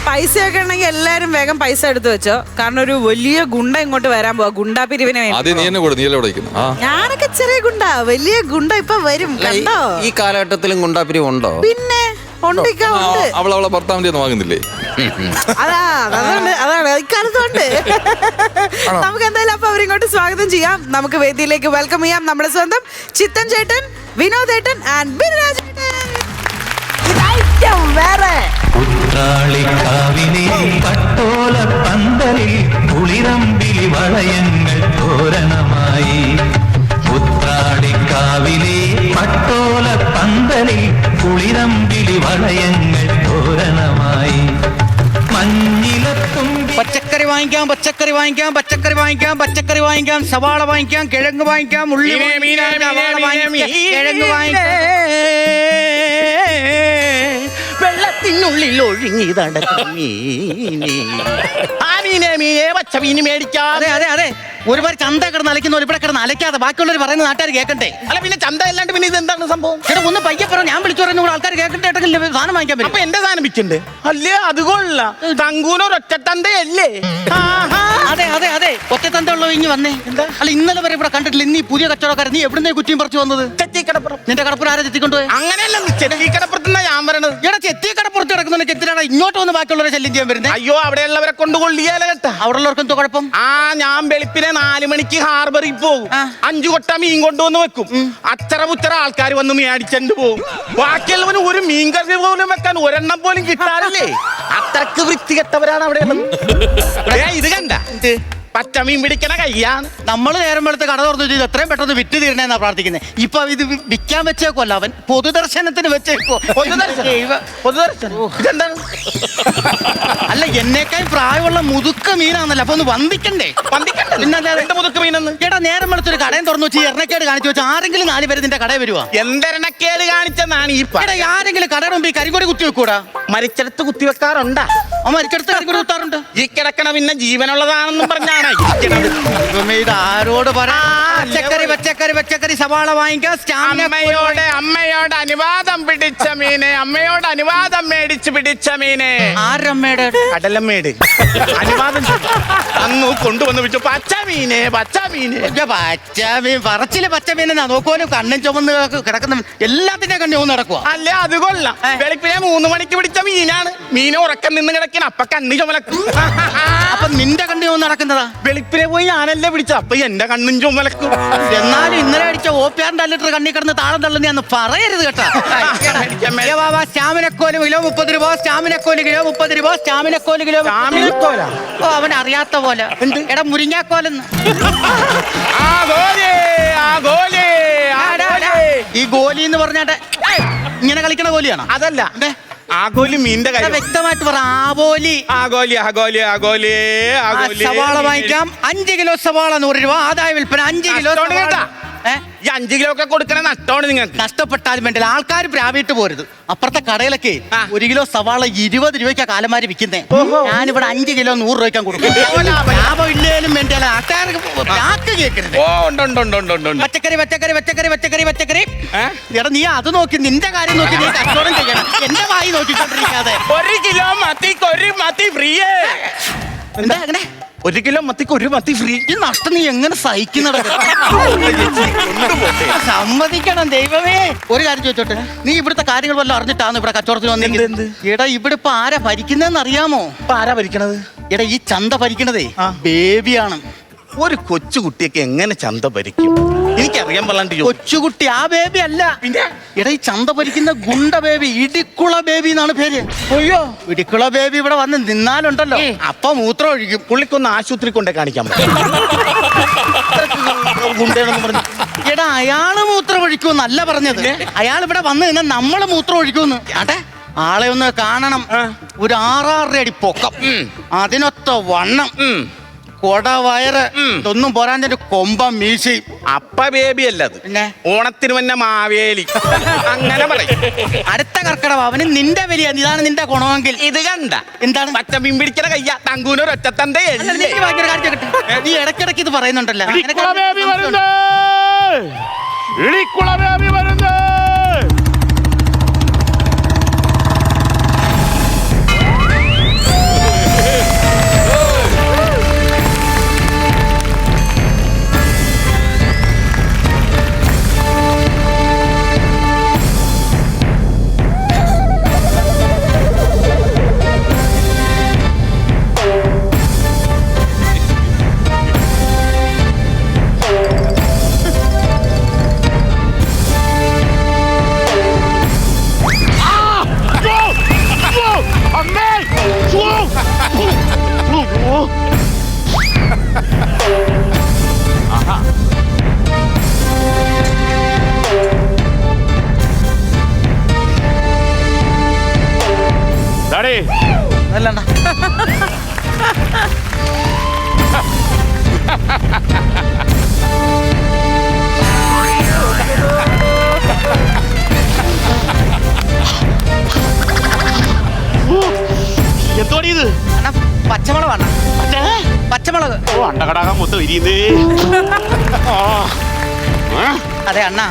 പൈസയൊക്കെ ഉണ്ടെങ്കിൽ എല്ലാരും വേഗം പൈസ എടുത്തു വെച്ചോ. കാരണം ഒരു വലിയ ഗുണ്ട ഇങ്ങോട്ട് വരാൻ പോവാ. ഗുണ്ടാ പിരിവിന് ഞാനൊക്കെ ചെറിയ ഗുണ്ട, വലിയ ഗുണ്ട ഇപ്പൊ വരും. കണ്ടോ? ഈ കാലഘട്ടത്തിലും ഗുണ്ടാപിരിവ് ഉണ്ടോ? പിന്നെ അവളെ ഭർത്താവിന്റെ ഒന്നും വാങ്ങുന്നില്ലേ? അതാണ് ഇക്കാലത്തുണ്ട്. നമുക്ക് എന്തായാലും അപ്പൊ അവരിങ്ങോട്ട് സ്വാഗതം ചെയ്യാം. നമുക്ക് വേദിയിലേക്ക് വെൽക്കം ചെയ്യാം നമ്മുടെ സ്വന്തം ചിത്തൻ ചേട്ടൻ, വിനോദേട്ടൻ ആൻഡ് ബിനുരാജ് വേറെ ഉത്രാളിക്കാവിലെ പട്ടോല പന്തലിൽ കുളിരമ്പിൽ വളയങ്ങൾ തോരണമായി. ഉത്രാളിക്കാവിലെ പട്ടോല പന്തലിൽ കുളിരമ്പിൽ വളയങ്ങൾ തോരണമായി. മഞ്ഞിലത്തുമ്പി പച്ചക്കറി വാങ്ങിക്കാം, പച്ചക്കറി വാങ്ങിക്കാം, പച്ചക്കറി വാങ്ങിക്കാം, പച്ചക്കറി വാങ്ങിക്കാം, സവാള വാങ്ങിക്കാം, കിഴങ്ങ് വാങ്ങിക്കാം, ഉള്ളി കിഴങ്ങ് വാങ്ങിക്കാം. വെള്ളത്തിനുള്ളിൽ ഒഴുങ്ങി നടക്കും മീനെ മേടിക്കാം. അതെ അതെ അതെ, ഒരുപാട് ചന്ത കിടന്ന് അലയ്ക്കുന്ന ഇവിടെ കിടന്ന് അലയ്ക്കാതെ ബാക്കിയുള്ളവർ പറയുന്ന നാട്ടുകാർ കേൾക്കട്ടെ. അല്ല പിന്നെ ചന്ത അല്ലാണ്ട് പിന്നെ ഇത് എന്താണ് സംഭവം? ചേട്ടാ ഒന്ന് പയ്യെ പറ, ഞാൻ വിളിച്ചു പറയുന്ന കൂടെ ആൾക്കാർ കേൾക്കട്ടെ. സാധനം വാങ്ങിക്കാൻ പറ്റും. അപ്പൊ എന്റെ സാധനം വിൽക്കണ്ടേ? അല്ലേ അത് കൊള്ളാം. തങ്കൂനൊരു ഒറ്റത്തന്തയല്ലേ? അതെ അതെ അതെ, ഒറ്റത്തന്ത ഉള്ളോ ഇനി വന്നേ. എന്താ? അല്ല ഇന്നലെ വരെ ഇവിടെ കണ്ടിട്ടില്ല. ഇന്നീ പുതിയ കച്ചവടക്കാരൻ നീ എവിടുന്നേ കുറ്റിയും പറിച്ചു വന്നത്? ചെത്തിക്കടപ്പുറം. നിന്റെ കടപ്പുറം ആരാ ചെത്തിക്കൊണ്ടുപോയി? അങ്ങനെയല്ല, ചെത്തിക്കടപ്പുറത്തുനിന്നാ ഞാൻ പറയണത്. ഇവിടെ ചെത്തിക്കടപ്പുറത്ത് കിടക്കുന്ന ചെത്തിനാണ് ഇങ്ങോട്ട് വന്ന് ബാക്കിയുള്ളവരെ ശല്യം ചെയ്യാൻ വരുന്നത്. അയ്യോ അവിടെയുള്ളവരെ കൊണ്ടുകൊള്ളിയാലോ കേട്ടാ. അവിടെ ഉള്ളവർക്ക് എന്തോ കുഴപ്പം? ഞാൻ വെളുപ്പിനെ 4 മണിക്ക് ഹാർബറിൽ പോകും. 5 കൊട്ട മീൻ കൊണ്ടുവന്ന് വെക്കും. അച്ചറ പുച്ചറ ആൾക്കാർ വന്ന് മേടിച്ചെണ്ട് പോകും. ബാക്കിയുള്ളവന് ഒരു മീൻ കറി പോലും വെക്കാൻ ഒരെണ്ണം പോലും കിട്ടാറില്ലേ. അത്രക്ക് വൃത്തികെട്ടവരാണ് അവിടെ ഉള്ളത്. ഇത് കണ്ട പച്ചമീൻ പിടിക്കണ കയ്യാണ്. നമ്മൾ നേരം വെളുത്ത് കട തുറന്നു ചെയ്ത് എത്രയും പെട്ടെന്ന് വിറ്റ് തീരണേന്നാ പ്രാർത്ഥിക്കുന്നത്. ഇപ്പൊ ഇത് വിൽക്കാൻ വെച്ചേക്കല്ല, അവൻ പൊതുദർശനത്തിന് വെച്ചേക്കോ. ഇതെന്താണ്? അല്ല എന്നേക്കാൾ പ്രായമുള്ള മുതുക്ക മീനാണല്ലോ. അപ്പൊ ഒന്ന് വന്ദിക്കണ്ടേ? പിന്നെ മുതുക്ക മീനെന്ന് ചേട്ടാ നേരം വെളുത്തൊരു കടയും തുറന്നു വെച്ച് എണ്ണക്കേട് കാണിച്ചു വെച്ചാൽ ആരെങ്കിലും 4 പേര് നിന്റെ കടയിൽ വരുവാ. എന്തെണ്ണക്കേട് കാണിച്ചെന്നാണ് ഈ ആരെങ്കിലും കടയുടെ മുമ്പ് കരികൊടി കുത്തി വെക്കൂടാ? മരിച്ചെടുത്ത് കുത്തി വെക്കാറുണ്ടാ? മരിച്ചെടുത്ത് കരികൊടി കുത്താറുണ്ട്. ഈ കിടക്കണ പിന്നെ ജീവനുള്ളതാണെന്നും പറഞ്ഞാണ് ആരോട് പറയാ? പച്ചക്കറി പച്ചക്കറി പച്ചക്കറി സവാള വാങ്ങിക്കാം. അമ്മയോട് അനുവാദം പിടിച്ച മീനെ, അമ്മയോട് അനുവാദം മേടിച്ച് പിടിച്ച മീനെ. ആരമ്മയുടെ? കടലമ്മേട് അനുവാദം അന്ന് കൊണ്ടുവന്ന് വിട്ടു. പച്ചമീനെ പച്ചമീന് പച്ചമീൻ പറച്ചില് പച്ചമീനെന്നാ നോക്കുവാനും കണ്ണും ചുമന്ന് കിടക്കുന്ന എല്ലാത്തിന്റെ കണ്ണി ഒന്ന് നടക്കുക. അല്ലേ അത് കൊള്ളാം. വെളുപ്പിനെ 3 മണിക്ക് പിടിച്ച മീനാണ്. മീനെ ഉറക്കം നിന്ന് കിടക്കണ. അപ്പൊ കണ്ണി ചുമലക്കും. അപ്പൊ നിന്റെ കണ്ണി ഒന്ന് നടക്കുന്നതാ? വെളുപ്പിനെ പോയി ഞാനല്ലേ പിടിച്ച. അപ്പൊ എന്റെ കണ്ണും ചുമലക്കും. എന്നാലും ഇന്നലെ അടിച്ച ഓപ്പിയാറിന്റെ 2 ലിറ്റർ കണ്ണി കിടന്ന് താളം തള്ളുന്ന അന്ന് പറയരുത് കേട്ടോ. സ്റ്റാമിനക്കോല് കിലോ 30 രൂപ, സ്റ്റാമിനക്കോല് കിലോ 30 രൂപ, സ്റ്റാമിനക്കോല് കിലോ. ഓ അവൻ അറിയാത്ത പോലെ. എടാ മുരിങ്ങാക്കോലെന്ന്. ഈ ഗോലി എന്ന് പറഞ്ഞാട്ടെ ഇങ്ങനെ കളിക്കണ ഗോലിയാണോ? അതല്ല, ആഗോലി മീന്റെ കാര്യം വ്യക്തമായിട്ട് പറ. ആഗോലി ആഗോലി ആഗോലി ആഗോലി ആഗോലി. സവാള വാങ്ങിക്കാം. 5 കിലോ സവാള 100 രൂപ. ആദായ വിൽപ്പന 5 കിലോ. ഈ 5 കിലോ ഒക്കെ കൊടുക്കണ നഷ്ടമാണ് നിങ്ങൾക്ക്. നഷ്ടപ്പെട്ടാലും വേണ്ടില്ല, ആൾക്കാർ പ്രാപിട്ട് പോരുത്. അപ്പുറത്തെ കടയിലൊക്കെ 1 കിലോ സവാള 20 രൂപയ്ക്കാ കാലമാര് വിൽക്കുന്നേ. ഞാനിവിടെ 5 കിലോ 100 രൂപയ്ക്കാൻ കൊടുക്കും. ലാഭം ഇല്ലേലും വേണ്ടിയല്ല ആൾക്കാർക്ക് കേൾക്കരുത്. പച്ചക്കറി പച്ചക്കറി പച്ചക്കറി പച്ചക്കറി പച്ചക്കറി. എടാ നീ അത് നോക്കി നിന്റെ കാര്യം നോക്കി നീ കച്ചവടം ചെയ്യണം. എന്റെ വായി നോക്കിക്കൊണ്ടിരിക്കാതെ. 1 കിലോ മത്തിക്ക് 1 മത്തി ഫ്രീ. എന്താ അങ്ങനെ? 1 കിലോ മത്തിക്ക് 1 മത്തി ഫ്രീ. ഈ നഷ്ടം നീ എങ്ങനെ സഹിക്കുന്നട? സമ്മതിക്കണം ദൈവമേ. ഒരു കാര്യം ചോദിച്ചോട്ടെ, നീ ഇവിടുത്തെ കാര്യങ്ങൾ വല്ലതും അറിഞ്ഞിട്ടാണ് ഇവിടെ കച്ചവടത്തിന് വന്നിരിക്കുന്നത്? എടാ ഇവിടെ ഇപ്പൊ ആരാ ഭരിക്കുന്നതെന്ന് അറിയാമോ? ആരാ ഭരിക്കണത്? എടാ ഈ ചന്ത ഭരിക്കണതേ ബേബിയാണ്. ഒരു കൊച്ചുകുട്ടിയൊക്കെ എങ്ങനെ ചന്ത ഭരിക്കും? എനിക്കറിയാൻ പാടില്ലാണ്ട്. കൊച്ചുകുട്ടി ആ ബേബി അല്ല. പിന്നെ എടാ ഈ ചന്ത ഭരിക്കുന്ന ഗുണ്ട ബേബി, ഇടിക്കുള ബേബി എന്നാണ് പേര്. അയ്യോ ഇടിക്കുള ബേബി ഇവിടെ വന്ന് നിന്നാലുണ്ടല്ലോ അപ്പൊ മൂത്രം ഒഴിക്കും. പുള്ളിക്കൊന്ന് ആശുപത്രി കൊണ്ടേ കാണിക്കാൻ പറ്റും. എടാ അയാള് മൂത്രം ഒഴിക്കുമെന്നല്ല പറഞ്ഞത്. അയാൾ ഇവിടെ വന്ന് നിന്നാ നമ്മള് മൂത്രം ഒഴിക്കുമെന്ന്. അതെ ആളെ ഒന്ന് കാണണം. ഒരു 6-6 അടി പൊക്കം, അതിനൊത്ത വണ്ണം, കൊട വയറ്, ഇതൊന്നും പോരാൻ കൊമ്പ മീശി. അപ്പ ബേബി അല്ലത്. പിന്നെ ഓണത്തിന് മുന്നേ മാവേലി അങ്ങനെ പറയും. അടുത്ത കർക്കടവ് അവന് നിന്റെ വലിയ ഇതാണ് നിന്റെ ഗുണമെങ്കിൽ. ഇത് കണ്ട എന്താണ് പച്ചമീൻ പിടിക്കണ കയ്യ തങ്കൂനൊരു ഒറ്റത്തന്റെ. നീ ഇടയ്ക്കിടയ്ക്ക് ഇത് പറയുന്നുണ്ടല്ലോ. അല്ലണ്ണ എന്തോടി ഇത്? അണ്ണാ പച്ചമുളകാണ്. പച്ചമുളക്. ഓ അണ്ടകടാകാൻ മൊത്തം ഇരിക്കുന്നേ. അതെ അണ്ണാ.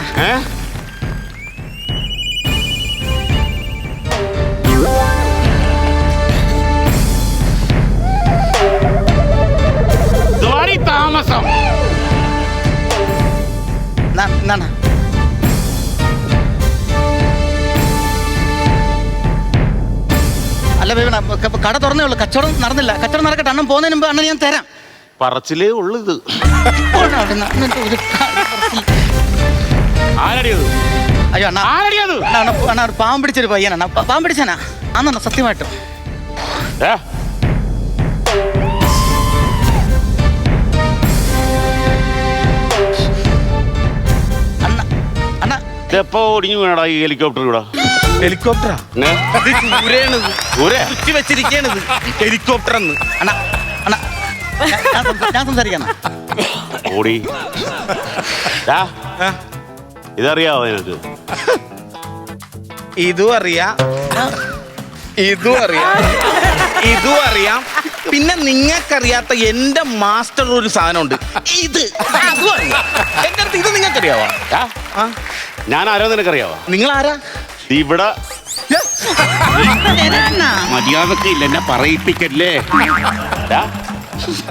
താമസം എന്നാണ് അല്ല വേണ കട തുറന്നേ ഉള്ളൂ, കച്ചവടം നടന്നില്ല. കച്ചവടം നടക്കട്ടെ, അണ്ണൻ പോകുന്നതിന് മുമ്പ് അണ്ണൻ ഞാൻ തരാം. പറച്ചിലേ ഉള്ളു ഇത്. ആരടിയത്? അയ്യോ അണ്ണാ, ആരടിയത്? അണ്ണാ ഒരു പാവം പിടിച്ചൊരു പയ്യനാണ്. പാവം പിടിച്ചാനാ അന്നാ സത്യമായിട്ടും. എപ്പോ ഒടിഞ്ഞു വീണടാ ഈ ഹെലികോപ്റ്റർ ഇവിടെ? ഹെലികോപ്റ്ററാ? വെച്ചിരിക്കണത് ഹെലികോപ്റ്റർ. അണ്ണാ അണ്ണാ ഞാൻ സംസാരിക്കാനാ. ഓടി ഇതറിയാവോ നിനക്ക്? ഇതും അറിയാം, ഇതും അറിയാം. പിന്നെ നിങ്ങൾക്കറിയാത്ത എന്റെ മാസ്റ്റർ ഒരു സാധനമുണ്ട്, ഇത് അതും അറിയാം. എന്റെ അടുത്ത് ഇത് നിങ്ങൾക്കറിയാവോ? ഞാൻ ആരോ നിനക്കറിയാവോ? നിങ്ങൾ ആരാ? ഇവിടെ മര്യാദക്ക് ഇല്ല, എന്നെ പറയിപ്പിക്കല്ലേ.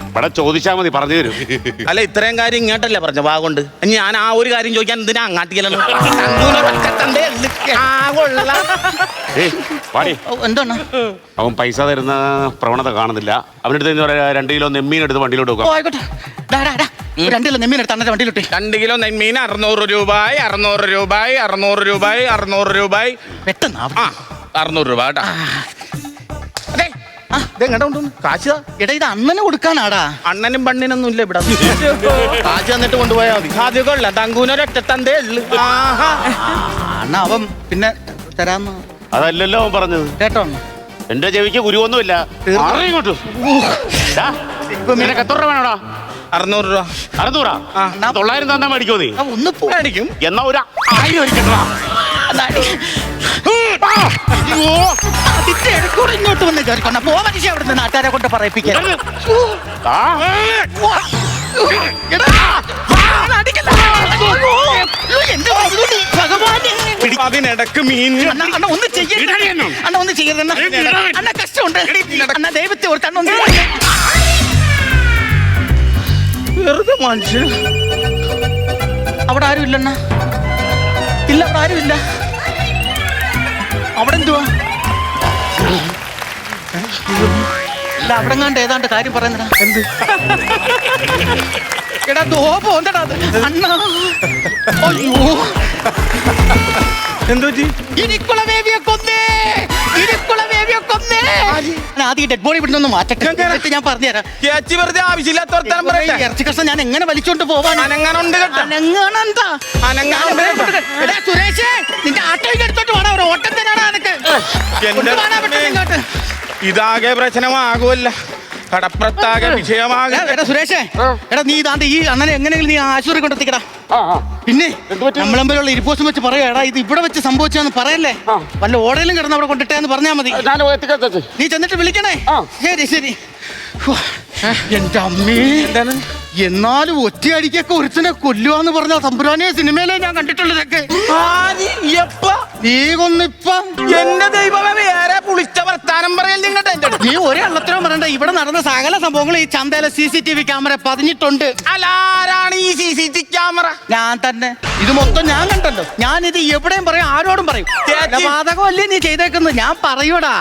ഇവിടെ ചോദിച്ചാ മതി, പറഞ്ഞു തരും. അല്ല, ഇത്രയും കാര്യം ഇങ്ങോട്ടല്ലേ പറഞ്ഞ വാഗോണ്ട്. ഞാൻ ആ ഒരു കാര്യം ചോദിക്കാൻ എന്തിനാ അങ്ങാട്ടിക്കല്ലോ? എന്താണ് അവൻ പൈസ തരുന്ന പ്രവണത കാണുന്നില്ല. അവനടുത്ത് 2 കിലോ നെമ്മീൻ എടുത്ത് വണ്ടിയിലോട്ട് വെക്കാം. ആയിക്കോട്ടെ. 2 കിലോ നെമ്മീൻ എടുത്ത് അണ്ണന്റെ വണ്ടിയിലോട്ട്. 2 കിലോ നെമ്മീൻ 600 രൂപ. പെട്ടെന്ന് 600 രൂപ കേട്ടാ. കാശ് എടാ, ഇത് അണ്ണന് കൊടുക്കാനാടാ. അണ്ണനും പണ്ണിനൊന്നും ഇല്ല ഇവിടെ. കാശ് തന്നിട്ട് കൊണ്ടുപോയാൽ മതി. അത് കൊള്ളാം, തങ്കൂനൊരൊറ്റ തന്തേ ഉള്ളു. അണ്ണ അവൻ പിന്നെ തരാന്ന് അതല്ലല്ലോ അവൻ പറഞ്ഞത്. കേട്ടോ? എന്റെ ചെവിക്ക് ഗുരുവൊന്നുമില്ല. ഇങ്ങോട്ട് നിനക്ക് എത്ര രൂപ വേണോടാ? 600 രൂപ. 600? 900 തന്നാ മേടിക്കോ നീ? ഒന്ന് മേടിക്കും. എന്നാ ഒരു 1000 ഒരിക്കട്ടാ. ഇങ്ങോട്ട് വന്ന് കയറിക്കൊണ്ട പോ മനുഷ്യ. അവിടുന്ന് നാട്ടുകാരെ കൊണ്ട് പറയിപ്പിക്കാൻ. അതിനിടക്ക് മീൻ ഒന്ന് ചെയ്യരുത്. അണ്ണ ഒന്ന് ചെയ്യരുത്. അണ്ണ കഷ്ടമുണ്ട്. അണ്ണ ദൈവത്തെ ഓർത്ത് അണ്ണ ഒന്ന് വെറുതെ മനുഷ്യൻ. അവിടെ ആരും ഇല്ലണ്ണ. ഇല്ല, അവിടെ ആരും ഇല്ല. അവിടെ എന്തുവാ? അവിടെ കണ്ട് ഏതാണ്ട് കാര്യം പറയുന്നടാ. എന്ത്? എടാ ദോപോ എന്താടാ അത്? അണ്ണ അയ്യോ, എന്തോ ഇനിക്കുള്ള ബേബിയെ കൊന്നേ. ആദ്യം ഡെഡ് ബോഡി ഇവിടുന്ന് മാറ്റട്ടെ, ഞാൻ പറഞ്ഞുതരാം. ചേച്ചി വെറുതെ ആവശ്യമില്ലാത്ത വർത്താനം പറയട്ടെ. ഇറച്ചി കഷ്ണം ഞാൻ എങ്ങനെ വലിച്ചോണ്ട് പോവാൻ? അനങ്ങാനുണ്ട് കേട്ടോ. അനങ്ങാനെന്താ? അനങ്ങാനുണ്ട്. സുരേഷേ, നിന്റെ ആട്ടോയിൽ എടുത്തോട്ട് വേണം. ഒരു ഓട്ടം തരാനാ നിനക്ക്. ഇതാകെ പ്രശ്നമാകുമല്ല, കടപ്പുറത്താകെ വിഷയമാകെ. സുരേഷേ, എടാ നീ ഇതാണ്ട് ഈ അണ്ണനെ എങ്ങനെയെങ്കിലും നീ ആശുപത്രി കൊണ്ടെത്തിക്കടാ. പിന്നെ നമ്മളമ്പലുള്ള ഇരിപ്പോസും വെച്ച് പറയാ, എടാ ഇത് ഇവിടെ വെച്ച് സംഭവിച്ചാന്ന് പറയല്ലേ. വല്ല ഓടയിലും കിടന്ന് അവിടെ കൊണ്ടിട്ടേന്ന് പറഞ്ഞാ മതി. നീ ചെന്നിട്ട് വിളിക്കണേ. ശരി. എന്റെ അമ്മേ, എന്നാലും ഒറ്റയടിക്കൊക്കെ ഒരുത്തനെ കൊല്ലുവാന്ന് പറഞ്ഞ തമ്പുരാനെ സിനിമയിലെ ഞാൻ കണ്ടിട്ടുള്ളതൊക്കെ. നീ കൊന്നിപ്പ എന്റെ ദൈവമേ, വേറെ പുളിച്ച വർത്താനം പറയൽ നിങ്ങളുടെ. നീ ഒരേ അള്ളത്തിനോ പറയണ്ട. ഇവിടെ നടന്ന സകല സംഭവങ്ങൾ ഈ ചന്തയിലെ CCTV ക്യാമറ പതിഞ്ഞിട്ടുണ്ട്. ആരാണ് ഈ CCTV ക്യാമറ? ഞാൻ തന്നെ. ഇത് മൊത്തം ഞാൻ കണ്ടല്ലോ. ഞാനിത് എവിടെയും പറയും, ആരോടും പറയും. കൊലപാതകമല്ലേ നീ ചെയ്തേക്കുന്നത്? ഞാൻ പറയൂടാ.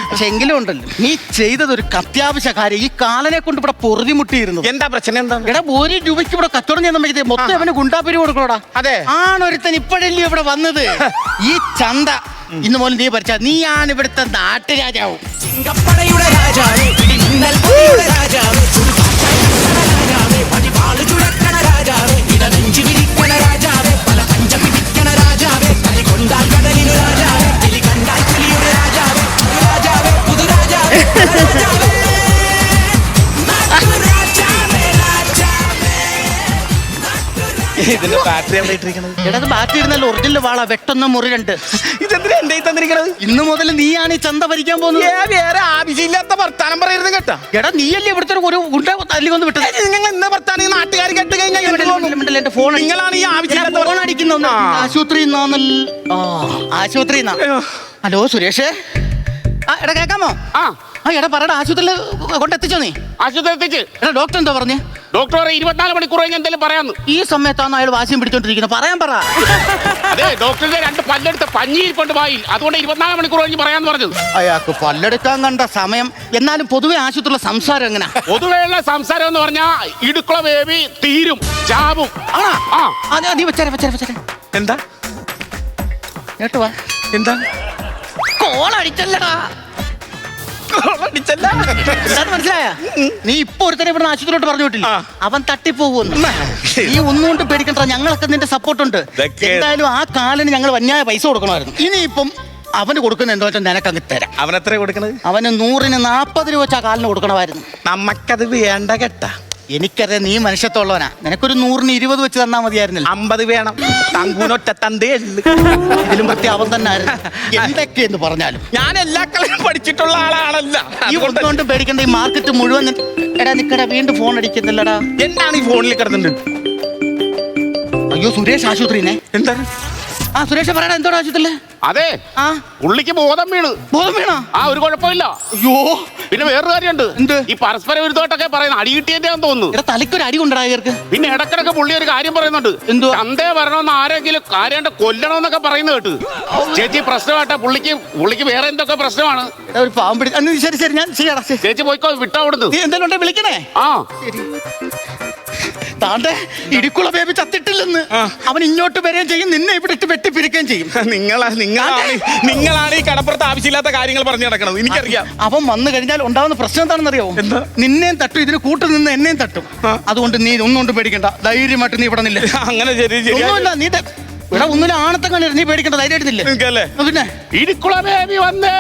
പക്ഷെ എങ്കിലും ഉണ്ടല്ലോ, നീ ചെയ്തത് ഒരു അത്യാവശ്യ കാര്യം. ഈ കാലനെ കൊണ്ട് ഇവിടെ പൊറുതിമുട്ടിയിരുന്നു. എന്താ പ്രശ്നം? എന്താ? എടാ, 1 രൂപയ്ക്ക് ഇവിടെ കച്ചവടം ചെയ്യുന്ന മൊത്തം അവന് ഗുണ്ടാപ്പിരി കൊടുക്കണോടാ. അതെ, ആണൊരുത്തൻ ഇപ്പോഴല്ലേ ഇവിടെ വന്നത്. ഈ ചന്ത ഇന്ന് പോലും നീ ഭരിച്ച നീയാണ് ഇവിടുത്തെ നാട്ടുരാജാവും. മിന്നൽ പൊടിയുടെ രാജാവേ രാജാവേ പടിവാള് ചുഴക്കണ രാജാവേ ഇടനെഞ്ചു വിരിക്കണ രാജാവേ പല പഞ്ച പിടിക്കണ രാജാവേ കലി കൊണ്ടാൽ കടലിനു രാജാവേ കിളി കണ്ടാൽ കിളിയുടെ രാജാവേ രാജാവേ പുതുരാജാവേ രാജാവേ ഇതിന്റെ ബാറ്ററി എവിടെ ഇട്ടിരിക്കണത്? എടാ ബാറ്ററി ഇരുന്നല്ലോ ഒറിജിനൽ വാള വെട്ടൊന്നും മുറി 2. ഇതെന്തിനാ എന്റെ തന്നിരിക്കണത്? ഇന്ന് മുതൽ നീയാണ് ഈ ചന്ത ഭരിക്കാൻ പോകുന്നത്. വേറെ ആവശ്യമില്ലാത്ത വർത്താനം പറയരുത് കേട്ടാ. എടാ നീയല്ലേ ഇവിടുത്തെ ഒരു ഗുണ്ട തല്ലി വന്ന് വിട്ടത്. നിങ്ങൾ ഇന്ന് വർത്താനം നാട്ടുകാർ കേട്ട് കഴിഞ്ഞാൽ എന്റെ ഫോൺ നിങ്ങളാണ് ഈ ആവശ്യമില്ലാത്ത ഫോൺ അടിക്കുന്ന ആശുപത്രി ആശുപത്രി. ഹലോ സുരേഷ്, എടാ കേക്കാമോ? എടാ പറയടാ, ആശുപത്രിയിൽ കൊണ്ടെത്തിച്ചോ നീ? ആശുപത്രി എത്തിച്ച്. എടാ ഡോക്ടർ എന്താ പറഞ്ഞേ? ഡോക്ടർ 24 മണിക്കൂർ കഴിഞ്ഞ് എന്തെങ്കിലും പറയാന്ന്. ഈ സമയത്താണ് അയാൾ വാശിയും പിടിച്ചോണ്ടിരിക്കുന്നത്. പറയാൻ പറ. അതെ, ഡോക്ടറിന്റെ 2 പല്ലെടുത്ത് പഞ്ഞിയിരിക്കൊണ്ട് വായിൽ, അതുകൊണ്ട് 24 മണിക്കൂർ കഴിഞ്ഞ് പറയാന്ന് പറഞ്ഞത്. അയാൾക്ക് പല്ലെടുക്കാൻ കണ്ട സമയം. എന്നാലും പൊതുവെ ആശുപത്രിയിലെ സംസാരം എങ്ങനെ? പൊതുവെയുള്ള സംസാരം എന്ന് പറഞ്ഞാ ഇടുക്കള വേവി തീരും ചാവും. നീ വെച്ചേ. എന്താ കേട്ടോ വാ. എന്താ കോളടിച്ചല്ലടാ. മനസ്സിലായ? നീ ഇപ്പൊ ഒരുത്തനെ ഇവിടെ ആശുപത്രിയിലോട്ട് പറഞ്ഞു വിട്ടില്ല, അവൻ തട്ടിപ്പോകുന്നു. നീ ഒന്നുകൊണ്ട് പേടിക്കണ്ട, ഞങ്ങളൊക്കെ നിന്റെ സപ്പോർട്ടുണ്ട്. എന്തായാലും ആ കാലിന് ഞങ്ങൾ വന്യായ പൈസ കൊടുക്കണമായിരുന്നു. ഇനിയിപ്പം അവന് കൊടുക്കുന്ന എന്താ വെച്ചാൽ നിനക്കങ്ങ് തരാം. അവൻ എത്ര കൊടുക്കണത്? അവന് 100-ന് 40 രൂപ വെച്ചാ കാലിന് കൊടുക്കണമായിരുന്നു. നമ്മക്കത് വേണ്ട കേട്ടാ. എനിക്കറിയാം നീ മനുഷ്യത്തുള്ളവനാ. നിനക്കൊരു 100-ന് 20 വെച്ച് തന്നാ മതിയായിരുന്നില്ല. 50 വേണം. തങ്കൂനൊറ്റ തന്തേ ഉള്ളു. ഇതിലും പ്രത്യേക അവൻ തന്നെ ആയിരുന്നു. എന്തൊക്കെയെന്ന് പറഞ്ഞാലും ഞാൻ എല്ലാ കളിയും പഠിച്ചിട്ടുള്ള ആളാണല്ല. ഈ ഒന്നുകൊണ്ടും പേടിക്കണ്ട. ഈ മാർക്കറ്റ് മുഴുവൻ എടാ നിക്കടാ, വീണ്ടും ഫോൺ അടിക്കുന്നില്ലടാ. എന്താണ് ഈ ഫോണിൽ കിടന്നുണ്ട്? അയ്യോ സുരേഷ് ആശുപത്രിനെ. എന്താണ്? സുരേഷ് പറയടാ, എന്തോടാ ആശുപത്രിയിലെ? അതെ, പുള്ളിക്ക് ബോധം വീണ്. ബോധം വീണോ? ഒരു കുഴപ്പമില്ല. അയ്യോ, പിന്നെ വേറൊരു കാര്യമുണ്ട്. എന്ത്? ഈ പരസ്പര വിരുദ്ധമായിട്ടൊക്കെ പറയുന്നത് അടി കിട്ടിയതിന്റെ തോന്നുന്നു. എടാ തലയ്ക്കൊരു അടി കൊണ്ടടാ ഇവർക്ക്. പിന്നെ ഇടക്കിടക്ക് പുള്ളി ഒരു കാര്യം പറയുന്നുണ്ട്. എന്തുവാ? ചന്തേ വരണമെന്ന് ആരെങ്കിലും കാര്യണ്ട് കൊല്ലണമെന്നൊക്കെ പറയുന്നത് കേട്ട്. ചേച്ചി പ്രശ്നമായിട്ടാ പുള്ളിക്ക് വേറെ എന്തൊക്കെ പ്രശ്നമാണ്. ഒരു പാവം പിടി. ശരി ഞാൻ ചെയ്യാടാ. ചേച്ചി പോയിക്കോ, വിട്ടാ അവിടുന്ന്. നീ എന്തെങ്കിലും ഉണ്ടെ വിളിക്കണേ. താണ്ടെ ഇടിക്കുള്ള ബേബി ചത്തിട്ടില്ലെന്ന്. അവൻ ഇങ്ങോട്ട് വരികയും ചെയ്യും, നിന്നെ ഇവിടെ ഇട്ട് വെട്ടിപ്പിരിക്കുകയും ചെയ്യും. നിങ്ങളാണ് ഈ കടപ്പുറത്ത് ആവശ്യമില്ലാത്ത കാര്യങ്ങൾ പറഞ്ഞു നടക്കണത്. എനിക്കറിയാം. അവൻ വന്നു കഴിഞ്ഞാൽ ഉണ്ടാവുന്ന പ്രശ്നം എന്താണെന്ന് അറിയാവോ? നിന്നെയും തട്ടും, ഇതിന് കൂട്ടു നിന്ന് എന്നെയും തട്ടും. അതുകൊണ്ട് നീ ഒന്നുകൊണ്ട് പേടിക്കണ്ട, ധൈര്യമായിട്ട് നീ ഇവിടെ നില്ല. അങ്ങനെ ഒന്നുമില്ല, നീ ഇവിടെ ഒന്നുമില്ല. ആണത്തെ കളി നീ പേടിക്കണ്ട, ധൈര്യമായിട്ടില്ലേ? പിന്നെ ഇടിക്കുള ബേബി വന്നേ.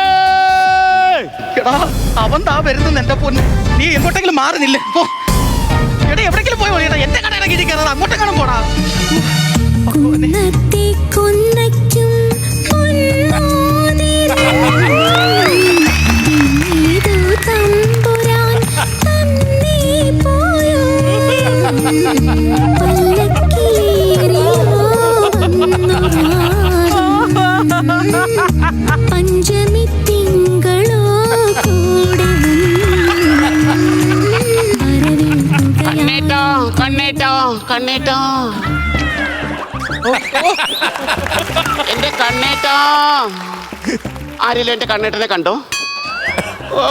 എടാ അവൻ താ വരുന്നു എന്റെ പൊന്ന്. നീ എങ്ങോട്ടെങ്കിലും മാറുന്നില്ലേ? എവിടെങ്കിലും പോയി ഓടിയടാ. എന്റെ കടയുടെ കീഴിൽ കയറാതെ അങ്ങോട്ടെങ്ങാനും പോടാ. പഞ്ചമി തിങ്കളോ കൂടെ കണ്ണേട്ടോ എന്റെ കണ്ണേട്ടോ. ആരെങ്കിലും എന്റെ കണ്ണേട്ടനെ കണ്ടോ?